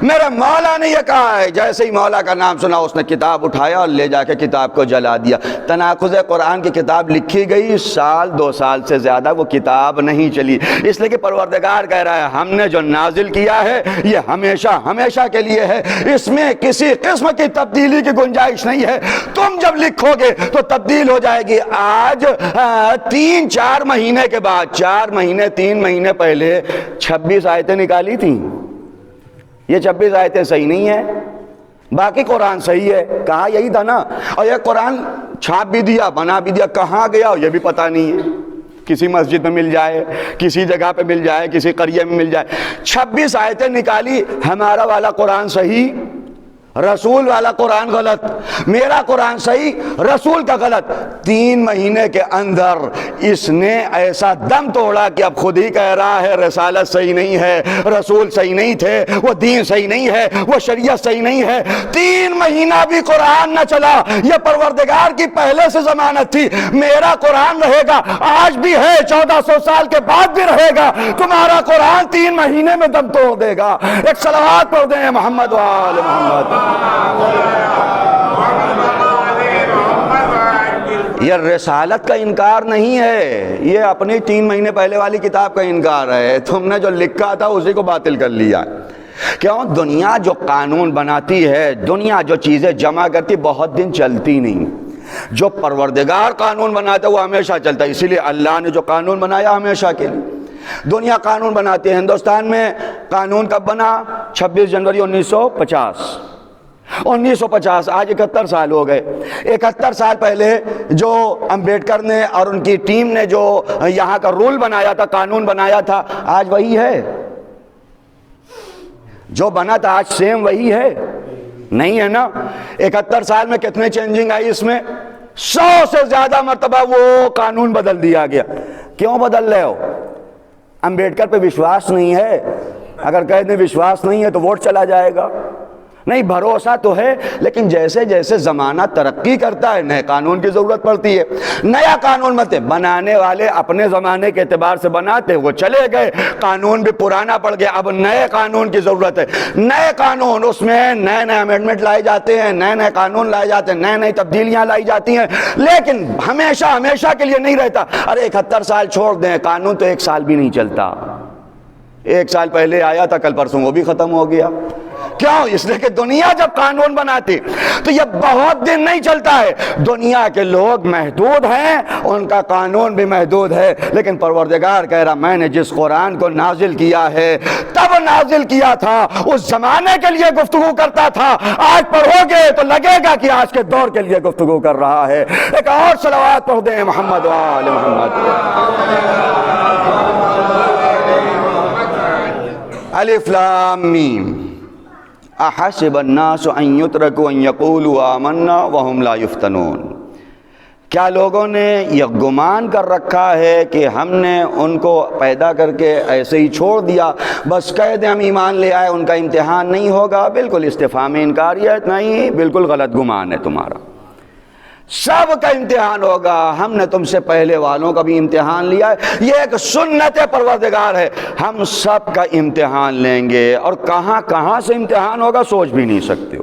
میرے مولا نے یہ کہا ہے. جیسے ہی مولا کا نام سنا اس نے کتاب اٹھایا اور لے جا کے کتاب کو جلا دیا. تناقض قرآن کی کتاب لکھی گئی، سال 2 سال سے زیادہ وہ کتاب نہیں چلی، اس لیے کہ پروردگار کہہ رہا ہے ہم نے جو نازل کیا ہے یہ ہمیشہ ہمیشہ کے لیے ہے، اس میں کسی قسم کی تبدیلی کی گنجائش نہیں ہے. تم جب لکھو گے تو تبدیل ہو جائے گی. آج 3-4 مہینے کے بعد، 4 مہینے 3 مہینے پہلے 26 آیتیں نکالی تھیں. یہ 26 آیتیں صحیح نہیں ہیں، باقی قرآن صحیح ہے. کہا یہی تھا نا. اور یہ قرآن چھاپ بھی دیا، بنا بھی دیا، کہاں گیا یہ بھی پتہ نہیں ہے. کسی مسجد میں مل جائے، کسی جگہ پہ مل جائے، کسی قریے میں مل جائے. 26 آیتیں نکالی. ہمارا والا قرآن صحیح، رسول والا قرآن غلط. میرا قرآن صحیح، رسول کا غلط. 3 مہینے کے اندر اس نے ایسا دم توڑا کہ اب خود ہی کہہ رہا ہے رسالت صحیح نہیں ہے، رسول صحیح نہیں تھے، وہ دین صحیح نہیں ہے، وہ شریعت صحیح نہیں ہے. 3 مہینہ بھی قرآن نہ چلا. یہ پروردگار کی پہلے سے ضمانت تھی میرا قرآن رہے گا، آج بھی ہے، 1400 سال کے بعد بھی رہے گا. تمہارا قرآن 3 مہینے میں دم توڑ دے گا. ایک صلوات پڑھ دیں محمد و آل محمد. یہ رسالت کا انکار نہیں ہے، یہ اپنی 3 مہینے پہلے والی کتاب کا انکار ہے. تم نے جو لکھا تھا اسی کو باطل کر لیا. کیوں؟ دنیا جو قانون بناتی ہے، دنیا جو چیزیں جمع کرتی، بہت دن چلتی نہیں. جو پروردگار قانون بناتا ہے وہ ہمیشہ چلتا ہے. اسی لیے اللہ نے جو قانون بنایا ہمیشہ کے لیے. دنیا قانون بناتی ہے. ہندوستان میں قانون کب بنا؟ 26 جنوری 1950. 1950، آج 71 سال ہو گئے. 71 سال پہلے جو امبیڈکر نے اور ان کی ٹیم نے جو یہاں کا رول بنایا تھا، قانون بنایا تھا، آج وہی ہے. جو بنا تھا آج سیم وہی ہے؟ نہیں ہے نا. 71 سال میں کتنے چینجنگ آئی اس میں؟ 100 سے زیادہ مرتبہ وہ قانون بدل دیا گیا. کیوں بدل رہے ہو؟ امبیڈکر پہ وشواس نہیں ہے. اگر کہہ دیں وشواس نہیں ہے تو ووٹ چلا جائے گا. نہیں، بھروسہ تو ہے، لیکن جیسے جیسے زمانہ ترقی کرتا ہے نئے قانون کی ضرورت پڑتی ہے. نیا قانون بنانے والے اپنے زمانے کے اعتبار سے بناتے، وہ چلے گئے، قانون بھی پرانا پڑ گیا. اب نئے قانون کی ضرورت ہے. نئے قانون، اس میں نئے نئے امینڈمنٹ لائے جاتے ہیں، نئے نئے قانون لائے جاتے ہیں، نئے نئی تبدیلیاں لائی جاتی ہیں، لیکن ہمیشہ کے لیے نہیں رہتا. ارے 71 سال چھوڑ دیں، قانون تو 1 سال بھی نہیں چلتا. 1 سال پہلے آیا تھا، کل پرسوں وہ بھی ختم ہو گیا. کیوں؟ اس لیے کہ دنیا جب قانون بناتی تو یہ بہت دن نہیں چلتا ہے. دنیا کے لوگ محدود ہیں، ان کا قانون بھی محدود ہے، لیکن پروردگار کہہ رہا میں نے جس قرآن کو نازل کیا ہے تب نازل کیا تھا، اس زمانے کے لیے گفتگو کرتا تھا. آج پڑھو گے تو لگے گا کہ آج کے دور کے لیے گفتگو کر رہا ہے. ایک اور صلوات پڑھ دیں محمد و آل محمد. الف لام میم. احسب الناس ان يتركوا ان يقولوا آمنا وهم لا يفتنون. کیا لوگوں نے یہ گمان کر رکھا ہے کہ ہم نے ان کو پیدا کر کے ایسے ہی چھوڑ دیا، بس کہہ دیں ہم ایمان لے آئے، ان کا امتحان نہیں ہوگا؟ بالکل استفہام انکاریت نہیں، بالکل غلط گمان ہے تمہارا. سب کا امتحان ہوگا. ہم نے تم سے پہلے والوں کا بھی امتحان لیا ہے. یہ ایک سنت پروردگار ہے. ہم سب کا امتحان لیں گے، اور کہاں کہاں سے امتحان ہوگا سوچ بھی نہیں سکتے ہو.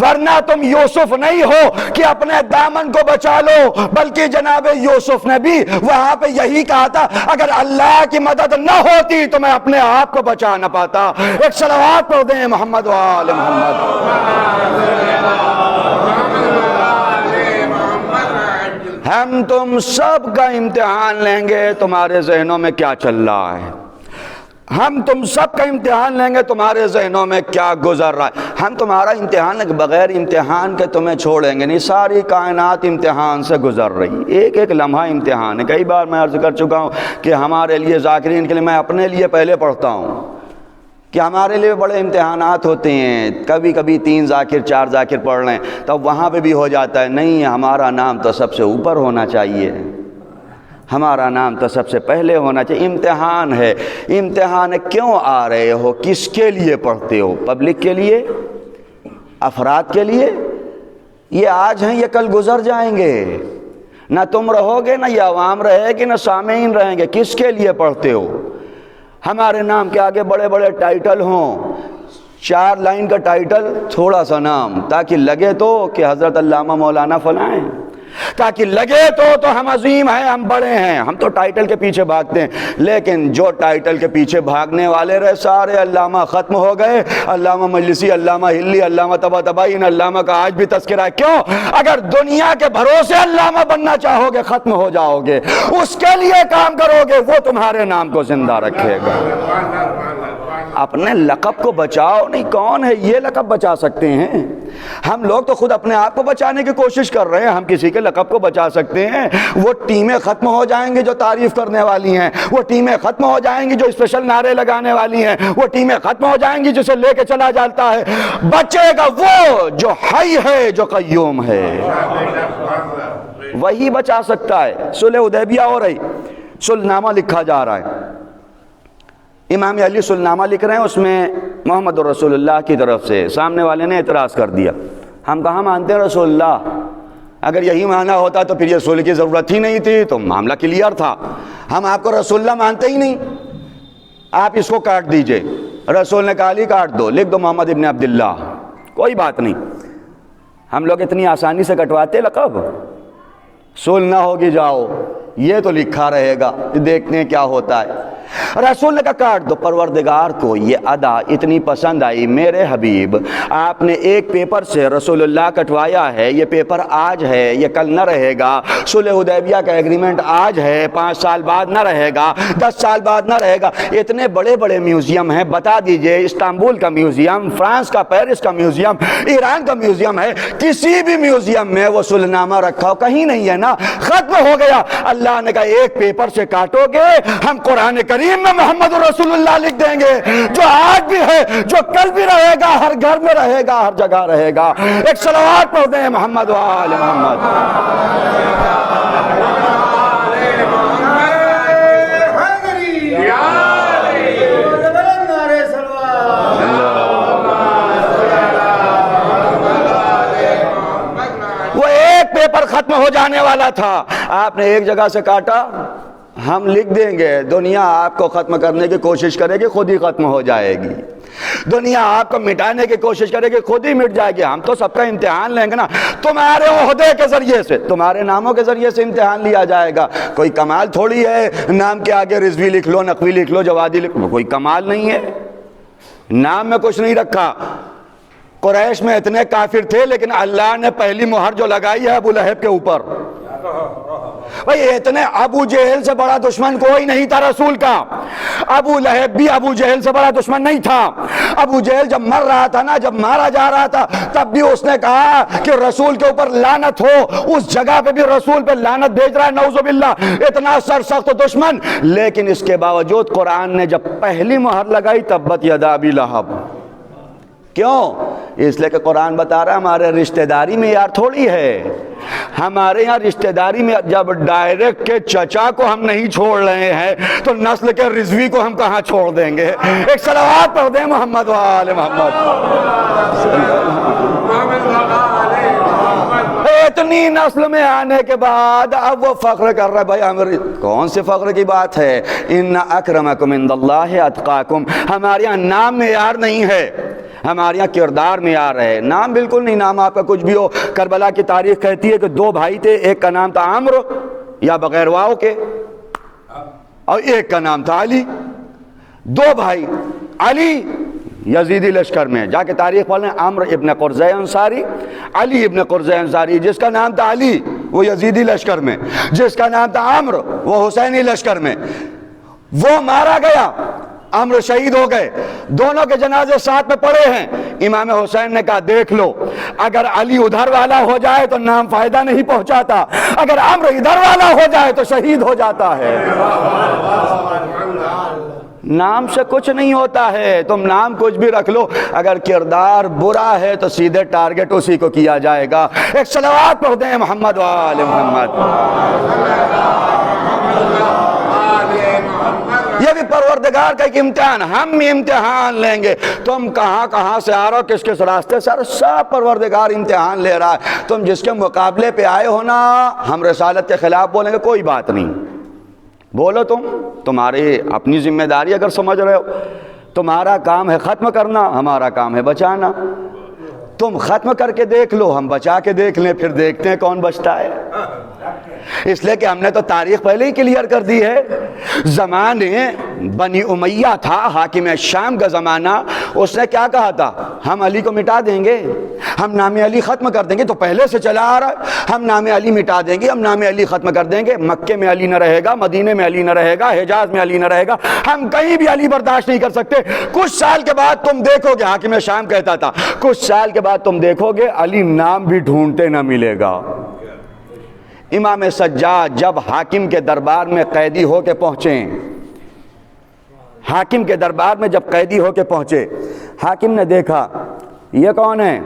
ورنہ تم یوسف نہیں ہو کہ اپنے دامن کو بچا لو، بلکہ جناب یوسف نے بھی وہاں پہ یہی کہا تھا اگر اللہ کی مدد نہ ہوتی تو میں اپنے آپ کو بچا نہ پاتا۔ ایک صلوات پڑھ دیں محمد و آل محمد۔ ہم تم سب کا امتحان لیں گے تمہارے ذہنوں میں کیا چل رہا ہے، ہم تم سب کا امتحان لیں گے تمہارے ذہنوں میں کیا گزر رہا ہے۔ ہم تمہارا امتحان لیں گے، بغیر امتحان کے تمہیں چھوڑیں گے نہیں۔ ساری کائنات امتحان سے گزر رہی، ایک ایک لمحہ امتحان ہے۔ کئی بار میں عرض کر چکا ہوں کہ ہمارے لیے ذاکرین کے لیے، میں اپنے لیے پہلے پڑھتا ہوں کہ ہمارے لیے بڑے امتحانات ہوتے ہیں، کبھی کبھی 3 ذاکر 4 ذاکر پڑھ لیں تب وہاں پہ بھی ہو جاتا ہے نہیں ہمارا نام تو سب سے اوپر ہونا چاہیے، ہمارا نام تو سب سے پہلے ہونا چاہیے۔ امتحان ہے، امتحان کیوں آ رہے ہو، کس کے لیے پڑھتے ہو؟ پبلک کے لیے، افراد کے لیے؟ یہ آج ہیں، یہ کل گزر جائیں گے، نہ تم رہو گے، نہ یہ عوام رہے گی، نہ سامعین رہیں گے۔ کس کے لیے پڑھتے ہو؟ ہمارے نام کے آگے بڑے بڑے ٹائٹل ہوں، 4 لائن کا ٹائٹل، تھوڑا سا نام، تاکہ لگے تو کہ حضرت علامہ مولانا فلاں ہیں، تاکہ لگے تو ہم عظیم ہیں، ہم بڑے ہیں۔ ہم تو ٹائٹل کے پیچھے بھاگتے ہیں، لیکن جو ٹائٹل کے پیچھے بھاگنے والے رہے سارے علامہ ختم ہو گئے۔ علامہ مجلسی، علامہ ہلی، علامہ طباطبائی، ان علامہ کا آج بھی تذکرہ ہے۔ کیوں؟ اگر دنیا کے بھروسے علامہ بننا چاہو گے ختم ہو جاؤ گے، اس کے لیے کام کرو گے وہ تمہارے نام کو زندہ رکھے گا۔ اپنے لقب کو بچاؤ نہیں، کون ہے یہ لقب بچا سکتے ہیں؟ ہم لوگ تو خود اپنے آپ کو بچانے کی کوشش کر رہے ہیں، ہم کسی کے لقب کو بچا سکتے ہیں؟ وہ ٹیمیں ختم ہو جائیں گی جو تعریف کرنے والی ہیں، وہ ٹیمیں ختم ہو جائیں گی جو اسپیشل نعرے لگانے والی ہیں، وہ ٹیمیں ختم ہو جائیں گی جسے لے کے چلا جاتا ہے۔ بچے گا وہ جو حی ہے، جو قیوم ہے، وہی بچا سکتا ہے۔ صلح حدیبیہ ہو رہی، صلح نامہ لکھا جا رہا ہے، امام علی صلح نامہ لکھ رہے ہیں، اس میں محمد رسول اللہ کی طرف سے سامنے والے نے اعتراض کر دیا، ہم کہاں مانتے ہیں رسول اللہ؟ اگر یہی معنی ہوتا تو پھر یہ صلح کی ضرورت ہی نہیں تھی، تو معاملہ کلیئر تھا۔ ہم آپ کو رسول اللہ مانتے ہی نہیں، آپ اس کو کاٹ دیجئے۔ رسول نے کہا علی کاٹ دو، لکھ دو محمد ابن عبداللہ، کوئی بات نہیں۔ ہم لوگ اتنی آسانی سے کٹواتے لقب؟ صلح نہ ہوگی جاؤ، یہ تو لکھا رہے گا، دیکھتے ہیں کیا ہوتا ہے۔ رسول نے کہا کاٹ دو۔ پروردگار کو یہ ادا اتنی پسند آئی، میرے حبیب آپ نے ایک پیپر سے رسول اللہ کٹوایا ہے، یہ پیپر آج ہے، یہ کل نہ رہے گا۔ صلح حدیبیہ کا ایگریمنٹ آج ہے، 5 سال بعد نہ رہے گا، 10 سال بعد نہ رہے گا۔ اتنے بڑے بڑے میوزیم ہیں، بتا دیجئے، استنبول کا میوزیم، فرانس کا پیرس کا میوزیم، ایران کا میوزیم ہے، کسی بھی میوزیم میں وہ صلح نامہ رکھا ہو کہیں نہیں ہے نا، ختم ہو گیا۔ اللہ نے کہا ایک پیپر سے کاٹو گے، ہم قرآن کریم میں محمد رسول اللہ لکھ دیں گے، جو آج بھی ہے، جو کل بھی رہے گا، ہر گھر میں رہے گا، ہر جگہ رہے گا۔ ایک صلوات پڑھ دیں محمد و آل محمد۔ وہ ایک پیپر ختم ہو جانے والا تھا، آپ نے ایک جگہ سے کاٹا، ہم لکھ دیں گے، دنیا آپ کو ختم کرنے کی کوشش کرے گی، خود ہی ختم ہو جائے گی۔ دنیا آپ کو مٹانے کی کوشش کرے گی، خود ہی مٹ جائے گی۔ ہم تو سب کا امتحان لیں گے نا، تمہارے عہدے کے ذریعے سے، تمہارے ناموں کے ذریعے سے امتحان لیا جائے گا۔ کوئی کمال تھوڑی ہے نام کے آگے رضوی لکھ لو، نقوی لکھ لو، جوادی لکھ لو، کوئی کمال نہیں ہے، نام میں کچھ نہیں رکھا۔ قریش میں اتنے کافر تھے، لیکن اللہ نے پہلی مہر جو لگائی ہے ابو لہب کے اوپر، بھئی اتنے، ابو جہل سے بڑا دشمن کوئی نہیں تھا رسول کا، ابو لہب بھی ابو جہل سے بڑا دشمن نہیں تھا۔ ابو جہل جب مر رہا تھا نا، جب مارا جا رہا تھا، تب بھی اس نے کہا کہ رسول کے اوپر لعنت ہو، اس جگہ پہ بھی رسول پہ لعنت بھیج رہا ہے، نعوذ باللہ، اتنا سرسخت دشمن۔ لیکن اس کے باوجود قرآن نے جب پہلی مہر لگائی، تبت یدا ابی لہب، کیوں؟ اس لئے کہ قرآن بتا رہا ہے ہمارے رشتہ داری میں یار تھوڑی ہے، ہمارے یہاں رشتہ داری میں جب ڈائریکٹ کے چچا کو ہم نہیں چھوڑ رہے ہیں تو نسل کے رضوی کو ہم کہاں چھوڑ دیں گے؟ ایک صلوات پڑھ دیں محمد و آل محمد۔ اتنی نسل میں آنے کے بعد اب وہ فخر کر رہا ہے، بھائی ہماری کون سے فخر کی بات ہے؟ ان اکرمکم عند اللہ اتقاکم، ہمارے یہاں نام معیار نہیں ہے، ہمارے یہاں کردار معیار ہے، نام بالکل نہیں، نام آپ کا کچھ بھی ہو۔ کربلا کی تاریخ کہتی ہے کہ 2 بھائی تھے، ایک کا نام تھا عمرو یا بغیر واو کے، اور ایک کا نام تھا علی۔ 2 بھائی، علی یزیدی لشکر میں، جا کے تاریخ پڑھ لیں، عمرو ابن قرظہ انصاری، علی ابن قرظہ انصاری، جس کا نام تھا علی وہ یزیدی لشکر میں، جس کا نام تھا عمرو وہ حسینی لشکر میں۔ وہ مارا گیا، عمرو شہید ہو گئے، دونوں کے جنازے ساتھ میں پڑے ہیں۔ امام حسین نے کہا دیکھ لو، اگر علی ادھر والا ہو جائے تو نام فائدہ نہیں پہنچاتا، اگر عمرو ادھر والا ہو جائے تو شہید ہو جاتا ہے۔ نام سے کچھ نہیں ہوتا ہے، تم نام کچھ بھی رکھ لو، اگر کردار برا ہے تو سیدھے ٹارگٹ اسی کو کیا جائے گا۔ ایک صلوات پڑھ دیں محمد و آل محمد۔ یہ بھی پروردگار کا ایک امتحان، ہم امتحان لیں گے۔ تم کہاں سے آ رہے ہو، کس کس راستے سے، سب پروردگار امتحان لے رہا ہے۔ تم جس کے مقابلے پہ آئے ہو نا، ہم رسالت کے خلاف بولیں گے کوئی بات نہیں، بولو، تمہاری اپنی ذمہ داری اگر سمجھ رہے ہو، تمہارا کام ہے ختم کرنا، ہمارا کام ہے بچانا۔ تم ختم کر کے دیکھ لو، ہم بچا کے دیکھ لیں، پھر دیکھتے ہیں کون بچتا ہے۔ اس لیے کہ ہم نے تو تاریخ پہلے ہی کلیئر کر دی ہے۔ زمانے بنی امیہ تھا، حاکم شام کا زمانہ، اس نے کیا کہا تھا، ہم علی کو مٹا دیں گے، ہم نام علی ختم کر دیں گے، تو پہلے سے چلا آ رہا ہے، ہم نام علی مٹا دیں گے، ہم نام علی ختم کر دیں گے، مکے میں علی نہ رہے گا، مدینے میں علی نہ رہے گا، حجاز میں علی نہ رہے گا، ہم کہیں بھی علی برداشت نہیں کر سکتے۔ کچھ سال کے بعد تم دیکھو گے، حاکم شام کہتا تھا، کچھ سال کے بعد تم دیکھو گے علی نام بھی ڈھونڈتے نہ ملے گا۔ امام سجاد جب حاکم کے دربار میں قیدی ہو کے پہنچے، حاکم کے دربار میں جب قیدی ہو کے پہنچے، حاکم نے دیکھا یہ کون ہے،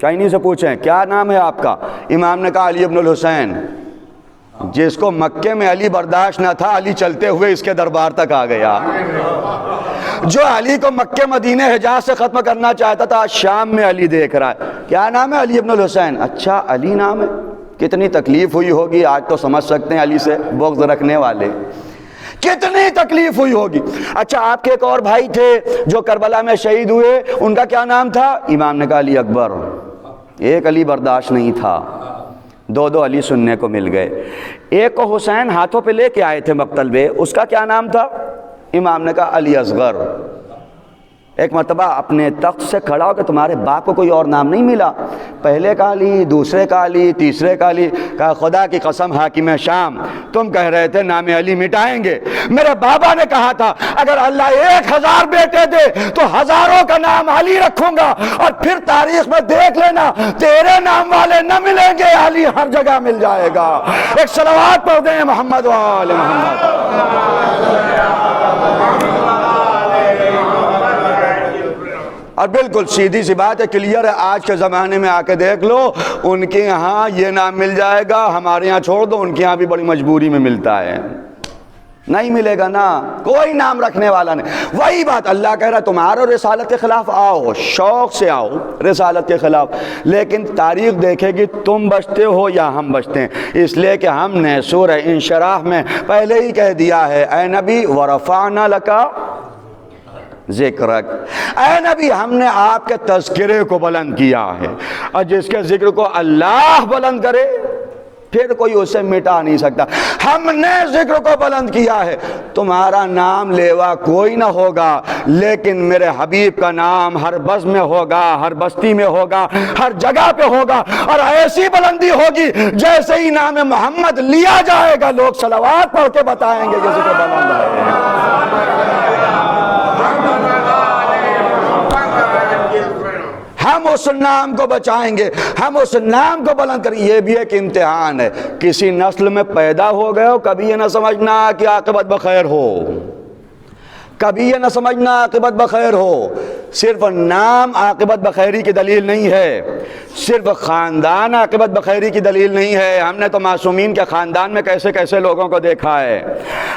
چائنی سے پوچھیں کیا نام ہے آپ کا، امام نے کہا علی ابن الحسین۔ جس کو مکے میں علی برداشت نہ تھا، علی چلتے ہوئے اس کے دربار تک آ گیا۔ جو علی کو مکے مدینے حجاز سے ختم کرنا چاہتا تھا، شام میں علی دیکھ رہا ہے، کیا نام ہے، علی ابن الحسین۔ اچھا علی نام ہے، کتنی تکلیف ہوئی ہوگی، آج تو سمجھ سکتے ہیں علی سے بغض رکھنے والے، کتنی تکلیف ہوئی ہوگی۔ اچھا آپ کے ایک اور بھائی تھے جو کربلا میں شہید ہوئے، ان کا کیا نام تھا، امام نے کہا علی اکبر۔ ایک علی برداشت نہیں تھا، 2 علی سننے کو مل گئے۔ ایک کو حسین ہاتھوں پہ لے کے آئے تھے مقتل میں، اس کا کیا نام تھا، امام نے کہا علی اصغر۔ ایک مرتبہ اپنے تخت سے کھڑا ہو کہ تمہارے باپ کو کوئی اور نام نہیں ملا، پہلے کا علی، دوسرے کا علی، تیسرے کا علی، کہا خدا کی قسم حاکم شام، تم کہہ رہے تھے نام علی مٹائیں گے، میرے بابا نے کہا تھا اگر اللہ 1000 بیٹے دے تو ہزاروں کا نام علی رکھوں گا، اور پھر تاریخ میں دیکھ لینا تیرے نام والے نہ ملیں گے، علی ہر جگہ مل جائے گا۔ ایک صلوات پڑھ دیں محمد و آل محمد۔ اور بالکل سیدھی سی بات ہے، کلیئر ہے، آج کے زمانے میں آ کے دیکھ لو، ان کے یہاں یہ نام مل جائے گا، ہمارے یہاں چھوڑ دو، ان کے یہاں بھی بڑی مجبوری میں ملتا ہے، نہیں ملے گا نا، کوئی نام رکھنے والا نہیں۔ وہی بات اللہ کہہ رہا تمہارا رسالت کے خلاف آؤ، شوق سے آؤ رسالت کے خلاف، لیکن تاریخ دیکھے گی تم بچتے ہو یا ہم بچتے ہیں، اس لیے کہ ہم نے سورہ انشراح میں پہلے ہی کہہ دیا ہے، اے نبی وَرَفَعْنَا لَكَ ذکرک، اے نبی ہم نے آپ کے تذکرے کو بلند کیا ہے، اور جس کے ذکر کو اللہ بلند کرے پھر کوئی اسے مٹا نہیں سکتا۔ ہم نے ذکر کو بلند کیا ہے، تمہارا نام لیوا کوئی نہ ہوگا، لیکن میرے حبیب کا نام ہر بز میں ہوگا، ہر بستی میں ہوگا، ہر جگہ پہ ہوگا، اور ایسی بلندی ہوگی جیسے ہی نام محمد لیا جائے گا لوگ صلوات پڑھ کے بتائیں گے کہ ذکر بلند ہے۔ ہم اس نام کو بچائیں گے، ہم اس نام کو بلند کریں۔ یہ بھی ایک امتحان ہے، کسی نسل میں پیدا ہو گئے ہو، کبھی یہ نہ سمجھنا کہ عاقبت بخیر ہو، کبھی یہ نہ سمجھنا عاقبت بخیر ہو۔ صرف نام عاقبت بخیری کی دلیل نہیں ہے، صرف خاندان عاقبت بخیری کی دلیل نہیں ہے۔ ہم نے تو معصومین کے خاندان میں کیسے کیسے لوگوں کو دیکھا ہے،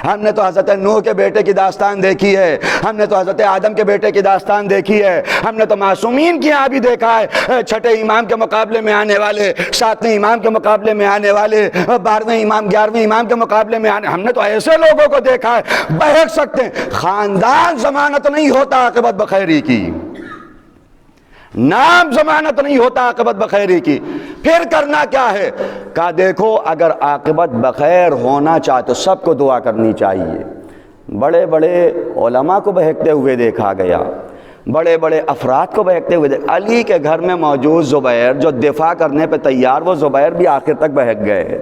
ہم نے تو حضرت نوح کے بیٹے کی داستان دیکھی ہے، ہم نے تو حضرت آدم کے بیٹے کی داستان دیکھی ہے، ہم نے تو معصومین کی یہاں بھی دیکھا ہے، 6 امام کے مقابلے میں آنے والے، 7ویں امام کے مقابلے میں آنے والے، 12ویں امام 11ویں امام کے مقابلے میں آنے، ہم نے تو ایسے لوگوں کو دیکھا ہے۔ بہک سکتے ہیں، خاندان ضمانت نہیں ہوتا عاقبت بخیری کی۔ نام ضمانت نہیں ہوتا عاقبت بخیری کی۔ پھر کرنا کیا ہے؟ کہا دیکھو اگر عاقبت بخیر ہونا چاہتے سب کو دعا کرنی چاہیے۔ بڑے بڑے علماء کو بہکتے ہوئے دیکھا گیا، بڑے بڑے افراد کو بہکتے ہوئے دیکھا۔ علی کے گھر میں موجود زبیر جو دفاع کرنے پہ تیار، وہ زبیر بھی آخر تک بہک گئے،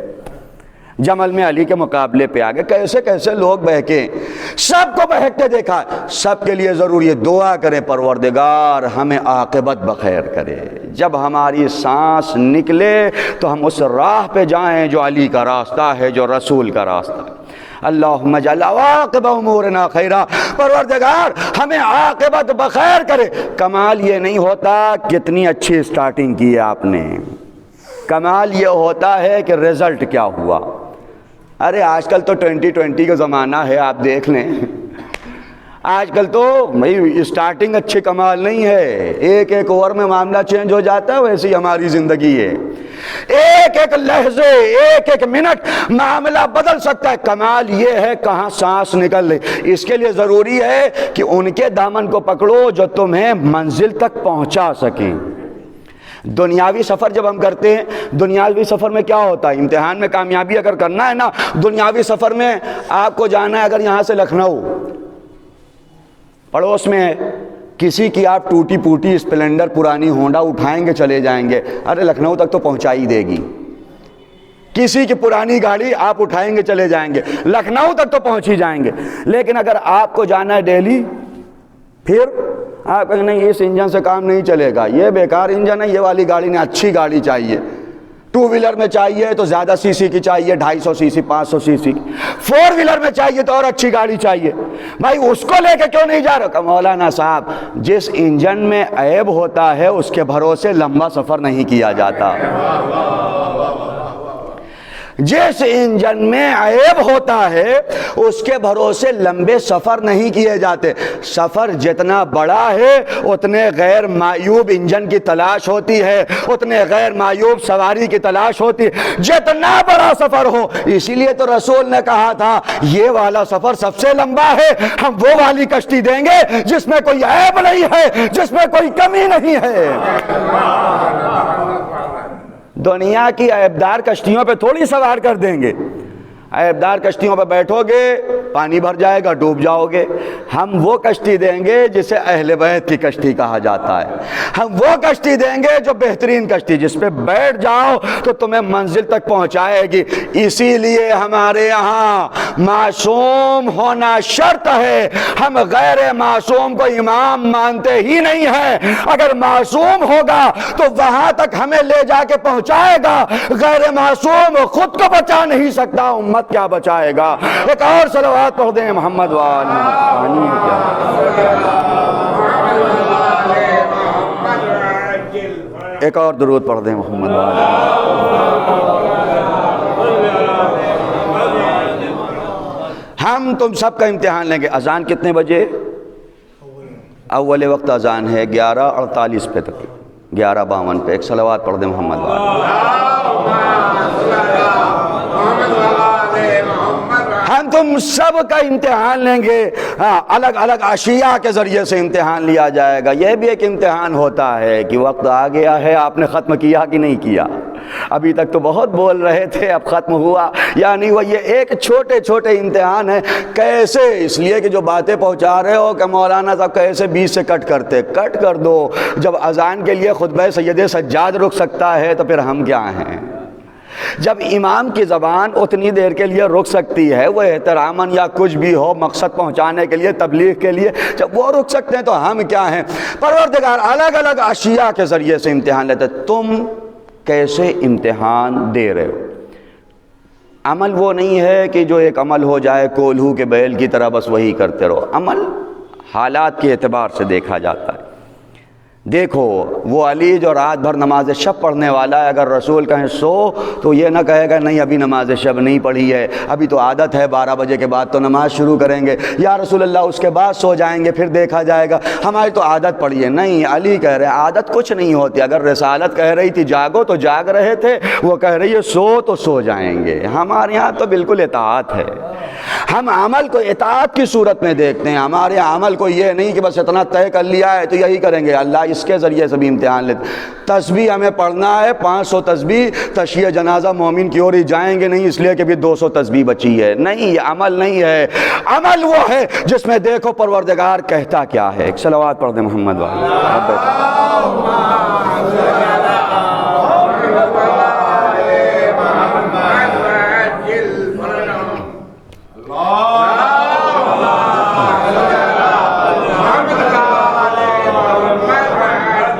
جمل میں علی کے مقابلے پہ آ گئے۔ کیسے کیسے لوگ بہکے، سب کو بہکتے دیکھا۔ سب کے لیے ضروری ہے دعا کریں پروردگار ہمیں عاقبت بخیر کرے، جب ہماری سانس نکلے تو ہم اس راہ پہ جائیں جو علی کا راستہ ہے، جو رسول کا راستہ ہے۔ اللہم اجعل عواقب امورنا خیرا، پروردگار ہمیں عاقبت بخیر کرے۔ کمال یہ نہیں ہوتا کتنی اچھی سٹارٹنگ کی ہے آپ نے، کمال یہ ہوتا ہے کہ رزلٹ کیا ہوا۔ ارے آج کل تو 2020 کا زمانہ ہے، آپ دیکھ لیں، آج کل تو بھائی اسٹارٹنگ اچھی کمال نہیں ہے، ایک ایک اوور میں معاملہ چینج ہو جاتا ہے، ویسے ہی ہماری زندگی ہے، ایک ایک لحظے ایک ایک منٹ معاملہ بدل سکتا ہے۔ کمال یہ ہے کہاں سانس نکل رہی، اس کے لیے ضروری ہے کہ ان کے دامن کو پکڑو جو تمہیں منزل تک پہنچا سکیں۔ دنیاوی سفر جب ہم کرتے ہیں، دنیاوی سفر میں کیا ہوتا ہے، امتحان میں کامیابی اگر کرنا ہے نا، دنیاوی سفر میں آپ کو جانا ہے اگر یہاں سے لکھنؤ، پڑوس میں کسی کی آپ ٹوٹی پوٹی اسپلینڈر پرانی ہونڈا اٹھائیں گے چلے جائیں گے، ارے لکھنؤ تک تو پہنچا ہی دے گی۔ کسی کی پرانی گاڑی آپ اٹھائیں گے چلے جائیں گے، لکھنؤ تک تو پہنچ ہی جائیں گے۔ لیکن اگر آپ کو جانا ہے دہلی، پھر آپ کہیں نہیں اس انجن سے کام نہیں چلے گا، یہ بیکار انجن ہے، یہ والی گاڑی نہیں، اچھی گاڑی چاہیے۔ ٹو ویلر میں چاہیے تو زیادہ سی سی کی چاہیے، 250 سی سی 500 سی سی کی۔ فور ویلر میں چاہیے تو اور اچھی گاڑی چاہیے۔ بھائی اس کو لے کے کیوں نہیں جا رہا؟ مولانا صاحب جس انجن میں عیب ہوتا ہے اس کے بھروسے لمبا سفر نہیں کیا جاتا، جس انجن میں عیب ہوتا ہے اس کے بھروسے لمبے سفر نہیں کیے جاتے۔ سفر جتنا بڑا ہے اتنے غیر معیوب انجن کی تلاش ہوتی ہے، اتنے غیر معیوب سواری کی تلاش ہوتی ہے، جتنا بڑا سفر ہو۔ اسی لیے تو رسول نے کہا تھا یہ والا سفر سب سے لمبا ہے، ہم وہ والی کشتی دیں گے جس میں کوئی عیب نہیں ہے، جس میں کوئی کمی نہیں ہے۔ دنیا کی عیبدار کشتیوں پہ تھوڑی سوار کر دیں گے، عیبدار کشتیوں پہ بیٹھو گے پانی بھر جائے گا، ڈوب جاؤ گے۔ ہم وہ کشتی دیں گے جسے اہل بیت کی کشتی کہا جاتا ہے، ہم وہ کشتی دیں گے جو بہترین کشتی، جس پہ بیٹھ جاؤ تو تمہیں منزل تک پہنچائے گی۔ اسی لیے ہمارے یہاں معصوم ہونا شرط ہے، ہم غیر معصوم کو امام مانتے ہی نہیں ہیں۔ اگر معصوم ہوگا تو وہاں تک ہمیں لے جا کے پہنچائے گا، غیر معصوم خود کو بچا نہیں سکتا، امت کیا بچائے گا؟ ایک اور صلوات پڑھ دیں محمد وآل محمد۔ ایک اور درود پڑھ دیں محمد وآل محمد۔ ہم تم سب کا امتحان لیں گے۔ اذان کتنے بجے؟ اول وقت اذان ہے 11:48 پہ تک، 11:52 پہ۔ ایک صلوات پڑھ دیں محمد وآل محمد۔ ہم تم سب کا امتحان لیں گے، الگ الگ اشیاء کے ذریعے سے امتحان لیا جائے گا۔ یہ بھی ایک امتحان ہوتا ہے کہ وقت آ گیا ہے، آپ نے ختم کیا کہ نہیں کیا؟ ابھی تک تو بہت بول رہے تھے، اب ختم ہوا یا نہیں ہوا؟ یہ ایک چھوٹے چھوٹے امتحان ہیں۔ کیسے؟ اس لیے کہ جو باتیں پہنچا رہے ہو کہ مولانا صاحب کیسے 20 سے کٹ کرتے، کٹ کر دو۔ جب اذان کے لیے خطبہ سید سجاد رک سکتا ہے تو پھر ہم کیا ہیں؟ جب امام کی زبان اتنی دیر کے لیے رک سکتی ہے، وہ احتراماً یا کچھ بھی ہو، مقصد پہنچانے کے لیے، تبلیغ کے لیے، جب وہ رک سکتے ہیں تو ہم کیا ہیں؟ پروردگار الگ الگ اشیاء کے ذریعے سے امتحان لیتے۔ تم کیسے امتحان دے رہے ہو؟ عمل وہ نہیں ہے کہ جو ایک عمل ہو جائے کولہو کے بیل کی طرح بس وہی کرتے رہو۔ عمل حالات کے اعتبار سے دیکھا جاتا ہے۔ دیکھو وہ علی جو رات بھر نماز شب پڑھنے والا ہے، اگر رسول کہیں سو تو یہ نہ کہے گا نہیں ابھی نماز شب نہیں پڑھی ہے، ابھی تو عادت ہے 12 بجے کے بعد تو نماز شروع کریں گے، یا رسول اللہ اس کے بعد سو جائیں گے پھر دیکھا جائے گا، ہماری تو عادت پڑی ہے۔ نہیں، علی کہہ رہے ہیں عادت کچھ نہیں ہوتی۔ اگر رسالت کہہ رہی تھی جاگو تو جاگ رہے تھے، وہ کہہ رہی ہے سو تو سو جائیں گے۔ ہمارے یہاں تو بالکل اطاعت ہے، ہم عمل کو اطاعت کی صورت میں دیکھتے ہیں۔ ہمارے عمل کو یہ نہیں کہ بس اتنا طے کر لیا ہے تو یہی کریں گے، اللہ اس کے ذریعے سے بھی امتحان لیتے. تسبیح ہمیں پڑھنا ہے 500 تسبیح, تشییع جنازہ مومن کی اور ہی جائیں گے نہیں اس لیے کہ بھی 200 تسبیح بچی ہے. نہیں, یہ عمل نہیں ہے. عمل وہ ہے جس میں دیکھو پروردگار کہتا کیا ہے. ایک صلوات پڑھ دیں محمد والے.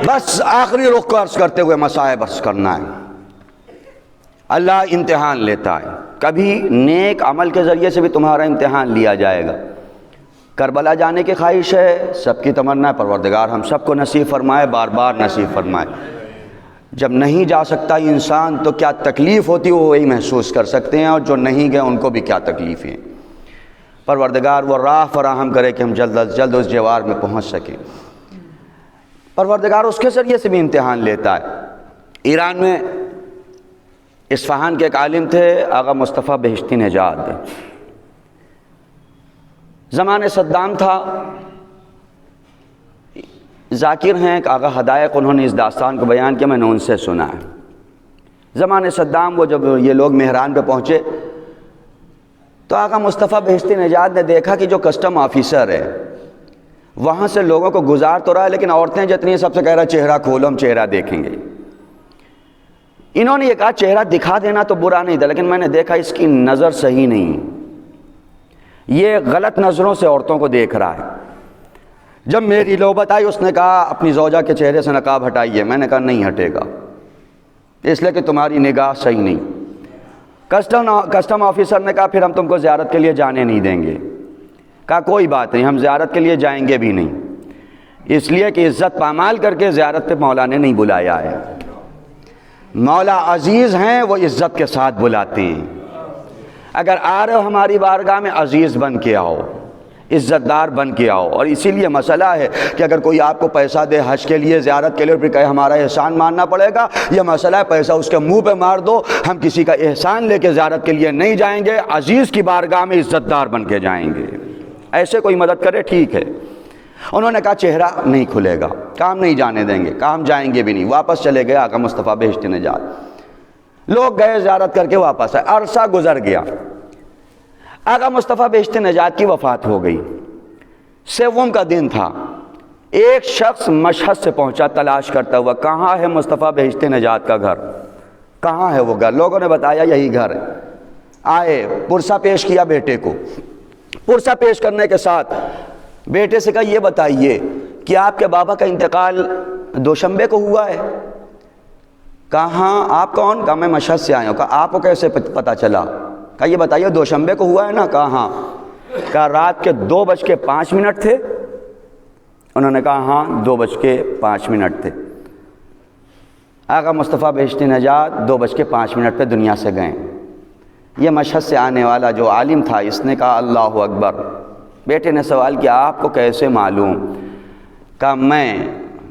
بس آخری رخ کو عرض کرتے ہوئے مصائب عرض کرنا ہے. اللہ امتحان لیتا ہے. کبھی نیک عمل کے ذریعے سے بھی تمہارا امتحان لیا جائے گا. کربلا جانے کی خواہش ہے, سب کی تمنا ہے, پروردگار ہم سب کو نصیب فرمائے, بار بار نصیب فرمائے. جب نہیں جا سکتا انسان تو کیا تکلیف ہوتی ہے وہ وہی محسوس کر سکتے ہیں, اور جو نہیں گئے ان کو بھی کیا تکلیف ہے. پروردگار وہ راہ فراہم کرے کہ ہم جلد از جلد اس جوار میں پہنچ سکیں. پروردگار اس کے ذریعے سے بھی امتحان لیتا ہے. ایران میں اصفہان کے ایک عالم تھے آغا مصطفیٰ بہشتی نژاد. زمانے صدام تھا, ذاکر ہیں ایک آغا ہدایق, انہوں نے اس داستان کو بیان کیا, میں نے ان سے سنا ہے. زمانے صدام وہ جب یہ لوگ مہران پہ پہنچے تو آغا مصطفیٰ بہشتی نژاد نے دیکھا کہ جو کسٹم آفیسر ہے وہاں سے لوگوں کو گزار تو رہا ہے, لیکن عورتیں جتنی سب سے کہہ رہا چہرہ کھولو ہم چہرہ دیکھیں گے. انہوں نے یہ کہا چہرہ دکھا دینا تو برا نہیں تھا, لیکن میں نے دیکھا اس کی نظر صحیح نہیں, یہ غلط نظروں سے عورتوں کو دیکھ رہا ہے. جب میری نوبت آئی اس نے کہا اپنی زوجہ کے چہرے سے نقاب ہٹائیے. میں نے کہا نہیں ہٹے گا, اس لیے کہ تمہاری نگاہ صحیح نہیں. کسٹم آفیسر نے کہا پھر ہم تم کو زیارت کے لیے جانے نہیں دیں گے. کہا کوئی بات نہیں, ہم زیارت کے لیے جائیں گے بھی نہیں, اس لیے کہ عزت پامال کر کے زیارت پہ مولا نے نہیں بلایا ہے. مولا عزیز ہیں, وہ عزت کے ساتھ بلاتے ہیں. اگر آ رہے ہو ہماری بارگاہ میں عزیز بن کے آؤ, عزت دار بن کے آؤ. اور اسی لیے مسئلہ ہے کہ اگر کوئی آپ کو پیسہ دے حج کے لیے زیارت کے لیے پھر کہے ہمارا احسان ماننا پڑے گا, یہ مسئلہ ہے پیسہ اس کے منہ پہ مار دو. ہم کسی کا احسان لے کے زیارت کے لیے نہیں جائیں گے, عزیز کی بارگاہ میں عزت دار بن کے جائیں گے. ایسے کوئی مدد کرے ٹھیک ہے. انہوں نے کہا چہرہ نہیں کھلے گا, کام نہیں جانے دیں گے, کام جائیں گے بھی نہیں. واپس چلے گئے آقا مصطفیٰ بہشتی نژاد. لوگ گئے زیارت کر کے واپس آئے. عرصہ گزر گیا, آقا مصطفیٰ بہشتی نژاد کی وفات ہو گئی. 7 کا دن تھا. ایک شخص مشہد سے پہنچا تلاش کرتا ہوا, کہاں ہے مصطفیٰ بہشتی نژاد کا گھر, کہاں ہے وہ گھر. لوگوں نے بتایا یہی گھر ہے. آئے, پرسہ پیش کیا بیٹے کو. پرسہ پیش کرنے کے ساتھ بیٹے سے کہا یہ بتائیے کہ آپ کے بابا کا انتقال دوشنبے کو ہوا ہے. کہاں آپ کون؟ کہا میں مشہد سے آیا ہوں. کہا آپ کو کیسے پتہ چلا؟ کہا یہ بتائیے دوشنبے کو ہوا ہے نا؟ کہا ہاں. کہا رات کے 2:05 تھے؟ انہوں نے کہا ہاں 2:05 تھے. آقا مصطفیٰ بہشتی نژاد 2:05 پہ دنیا سے گئے. یہ مشہد سے آنے والا جو عالم تھا اس نے کہا اللہ اکبر. بیٹے نے سوال کیا آپ کو کیسے معلوم؟ کہا میں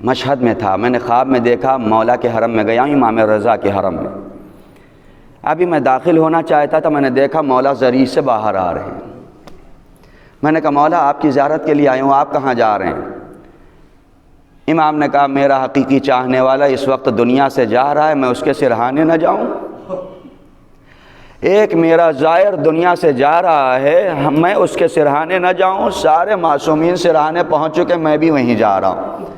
مشہد میں تھا, میں نے خواب میں دیکھا مولا کے حرم میں گیا ہوں, امام رضا کے حرم میں. ابھی میں داخل ہونا چاہتا تھا, میں نے دیکھا مولا زری سے باہر آ رہے ہیں. میں نے کہا مولا آپ کی زیارت کے لیے آئے ہوں, آپ کہاں جا رہے ہیں؟ امام نے کہا میرا حقیقی چاہنے والا اس وقت دنیا سے جا رہا ہے, میں اس کے سرہانے نہ جاؤں؟ ایک میرا زائر دنیا سے جا رہا ہے, میں اس کے سرہانے نہ جاؤں؟ سارے معصومین سرہانے پہنچ چکے, میں بھی وہیں جا رہا ہوں.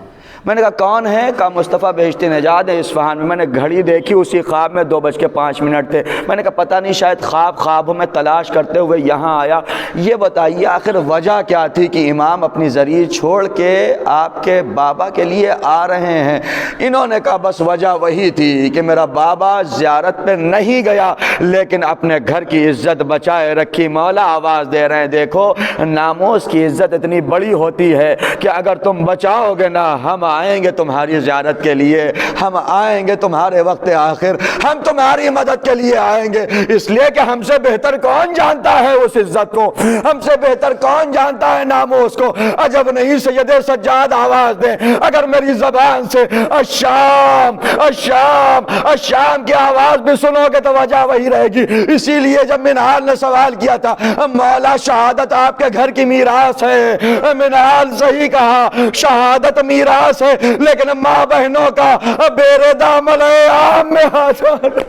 میں نے کہا کون ہے؟ کہا مصطفیٰ بہشتی نژاد ہے اصفہان میں. میں نے گھڑی دیکھی اسی خواب میں 2:05 تھے. میں نے کہا پتہ نہیں شاید خواب میں تلاش کرتے ہوئے یہاں آیا. یہ بتائیے آخر وجہ کیا تھی کہ امام اپنی زری چھوڑ کے آپ کے بابا کے لیے آ رہے ہیں؟ انہوں نے کہا بس وجہ وہی تھی کہ میرا بابا زیارت پہ نہیں گیا لیکن اپنے گھر کی عزت بچائے رکھی. مولا آواز دے رہے ہیں دیکھو ناموس کی عزت اتنی بڑی ہوتی ہے کہ اگر تم بچاؤ گے نا, ہم آئیں گے تمہاری زیارت کے لیے, ہم آئیں گے تمہارے وقت آخر, ہم تمہاری مدد کے لیے آئیں گے. اس لیے کہ ہم سے بہتر کون جانتا ہے اس عزت کو, ہم سے بہتر کون جانتا ہے ناموس کو. عجب نہیں سید سجاد آواز دیں, اگر میری زبان سے الشام الشام الشام کی آواز بھی سنو گے تو وجہ وہی رہے گی. اسی لیے جب منہال نے سوال کیا تھا مولا شہادت آپ کے گھر کی میراث ہے, منہال صحیح کہا, شہادت میراث ہے, سے، لیکن ماں بہنوں کا بیر دامن عام میں آ جانا۔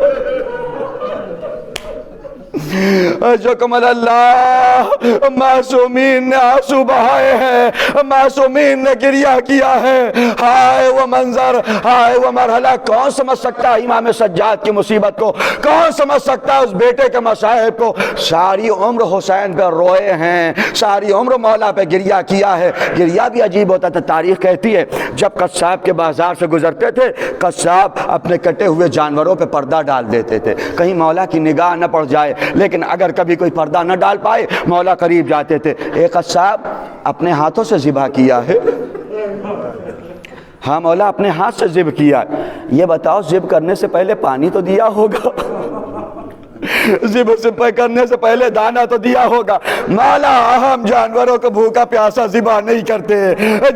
شکمل اللہ، معصومین نے آنسو بہائے ہیں، معصومین نے گریہ کیا ہے۔ ہائے وہ منظر، ہائے وہ مرحلہ، کون سمجھ سکتا ہے امام سجاد کی مصیبت کو؟ کون سمجھ سکتا ہے اس بیٹے کے مصائب کو؟ ساری عمر حسین پہ روئے ہیں، ساری عمر مولا پہ گریہ کیا ہے۔ گریہ بھی عجیب ہوتا تھا، تاریخ کہتی ہے جب قصاب کے بازار سے گزرتے تھے، قصاب اپنے کٹے ہوئے جانوروں پہ پردہ ڈال دیتے تھے، کہیں مولا کی نگاہ نہ پڑ جائے، لیکن اگر کبھی کوئی پردہ نہ ڈال پائے مولا قریب جاتے تھے۔ ایک قصاب اپنے ہاتھوں سے ذبح کیا ہے، ہاں مولا اپنے ہاتھ سے ذبح کیا ہے۔ یہ بتاؤ ذبح کرنے سے پہلے پانی تو دیا ہوگا، ذبح کرنے سے پہلے دانا تو دیا ہوگا۔ مولا ہم جانوروں کو بھوکا پیاسا ذبح نہیں کرتے۔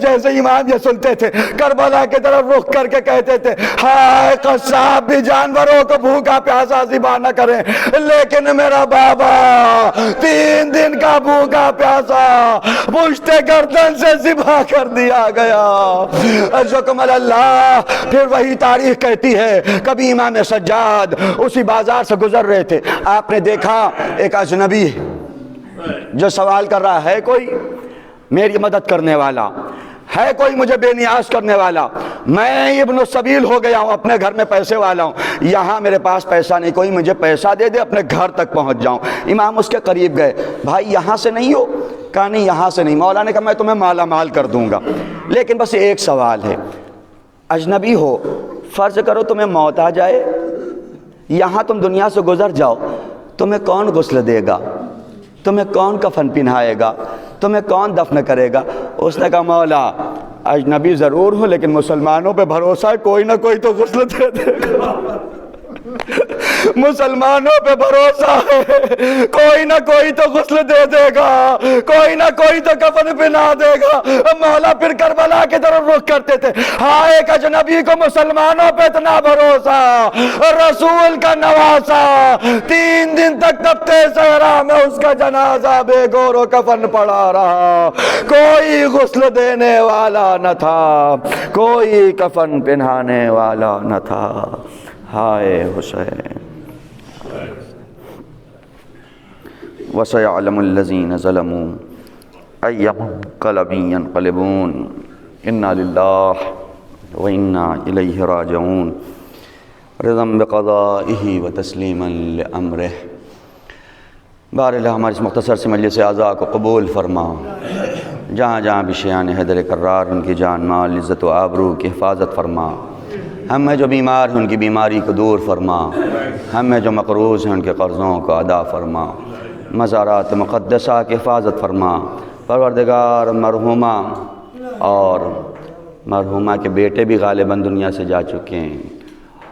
جیسے امام یہ سنتے تھے کربلا کی طرف رخ کر کے کہتے تھے ہائے قصاب بھی جانوروں کو بھوکا پیاسا ذبح نہ کریں، لیکن میرا بابا 3 دن کا بھوکا پیاسا پشت گردن سے ذبح کر دیا گیا۔ شکمل اللہ۔ پھر وہی تاریخ کہتی ہے کبھی امام سجاد اسی بازار سے گزر رہے تھے، آپ نے دیکھا ایک اجنبی جو سوال کر رہا ہے کوئی میری مدد کرنے والا ہے، کوئی مجھے بے نیاز کرنے والا، میں ابن السبیل ہو گیا ہوں، اپنے گھر میں پیسے والا ہوں، یہاں میرے پاس پیسہ نہیں، کوئی مجھے پیسہ دے دے اپنے گھر تک پہنچ جاؤں۔ امام اس کے قریب گئے، بھائی یہاں سے نہیں ہو؟ کہا نہیں یہاں سے نہیں۔ مولا نے کہا میں تمہیں مالا مال کر دوں گا، لیکن بس ایک سوال ہے، اجنبی ہو، فرض کرو تمہیں موت آ جائے، یہاں تم دنیا سے گزر جاؤ، تمہیں کون غسل دے گا؟ تمہیں کون کفن پہنائے گا؟ تمہیں کون دفن کرے گا؟ اس نے کہا مولا اجنبی ضرور ہوں لیکن مسلمانوں پہ بھروسہ ہے، کوئی نہ کوئی تو غسل دے دے گا، مسلمانوں پہ بھروسہ ہے، کوئی نہ کوئی تو غسل دے دے گا، کوئی نہ کوئی تو کفن پہنا دے گا۔ مولا پھر کربلا کی طرف رخ کرتے تھے، ہاں ایک اجنبی کو مسلمانوں پہ اتنا بھروسہ، رسول کا نواسا، 3 دن تک تپتے صحرا میں اس کا جنازہ بے گور و کفن پڑا رہا، کوئی غسل دینے والا نہ تھا، کوئی کفن پہنانے والا نہ تھا۔ ہائے حسین۔ وَسَيَعْلَمُ الَّذِينَ ظَلَمُوا أَيَّ مُنقَلَبٍ يَنقَلِبُونَ إِنَّا لِلَّهِ وَإِنَّا إِلَيْهِ رَاجِعُونَ رِضًا بِقَضَائِهِ وَتَسْلِيمًا لِأَمْرِهِ۔ بہرحال ہماری اس مختصر سی مجلس اعزاء کو قبول فرما، جہاں جہاں بھی شیعان حیدر کرار ان کی جان مال عزت و آبرو کی حفاظت فرما، ہم میں جو بیمار ہیں ان کی بیماری کو دور فرما، ہم میں جو مقروض ہیں ان کے قرضوں کو ادا فرما، مزارات مقدسہ کی حفاظت فرما۔ پروردگار مرحومہ اور مرحومہ کے بیٹے بھی غالباً دنیا سے جا چکے ہیں،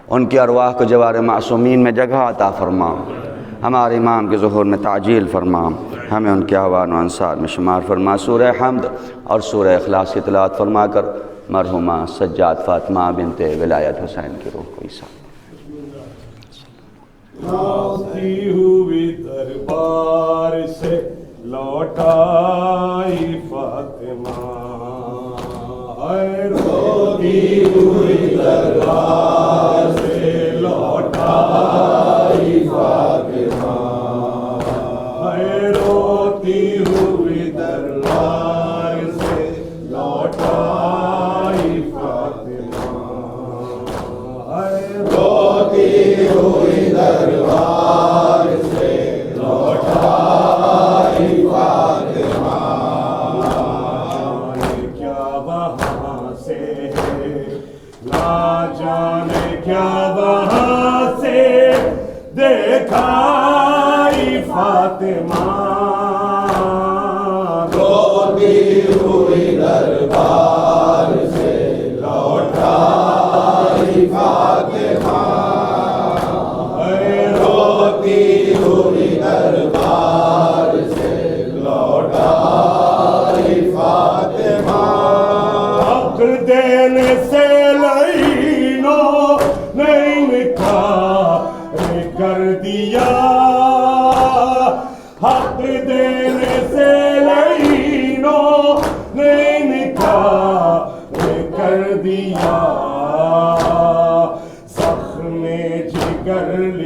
ان کی ارواح کو جوار معصومین میں جگہ عطا فرما، ہمارے امام کے ظہور میں تعجیل فرما، ہمیں ان کے اعوان و انصار میں شمار فرما۔ سورہ حمد اور سورہ اخلاص کی تلاوت فرما کر مرحومہ سجاد فاطمہ بنت ولایت حسین کی روح کو عیسیٰ ناصی ہوئی دربار سے لوٹائی فاطمہ، اے روتی ہوئی دربار سے لوٹائی فاطمہ، اے روتی ہوئی دربار سے لوٹائی فاطمہ، اے روتی ہوئی دربار سے لوٹائی فاطمہ، کیا وہاں سے ہے لا جانے کیا وہاں سے دیکھائی فاطمہ، روتی ہوئی دربار سے لوٹائی فاطمہ، روتی ہوئی دربار سے لوٹائی فاطمہ، حق دینے سے لعینوں نے انکار کر دیا، حق دینے سے لعینوں نے انکار کر دیا۔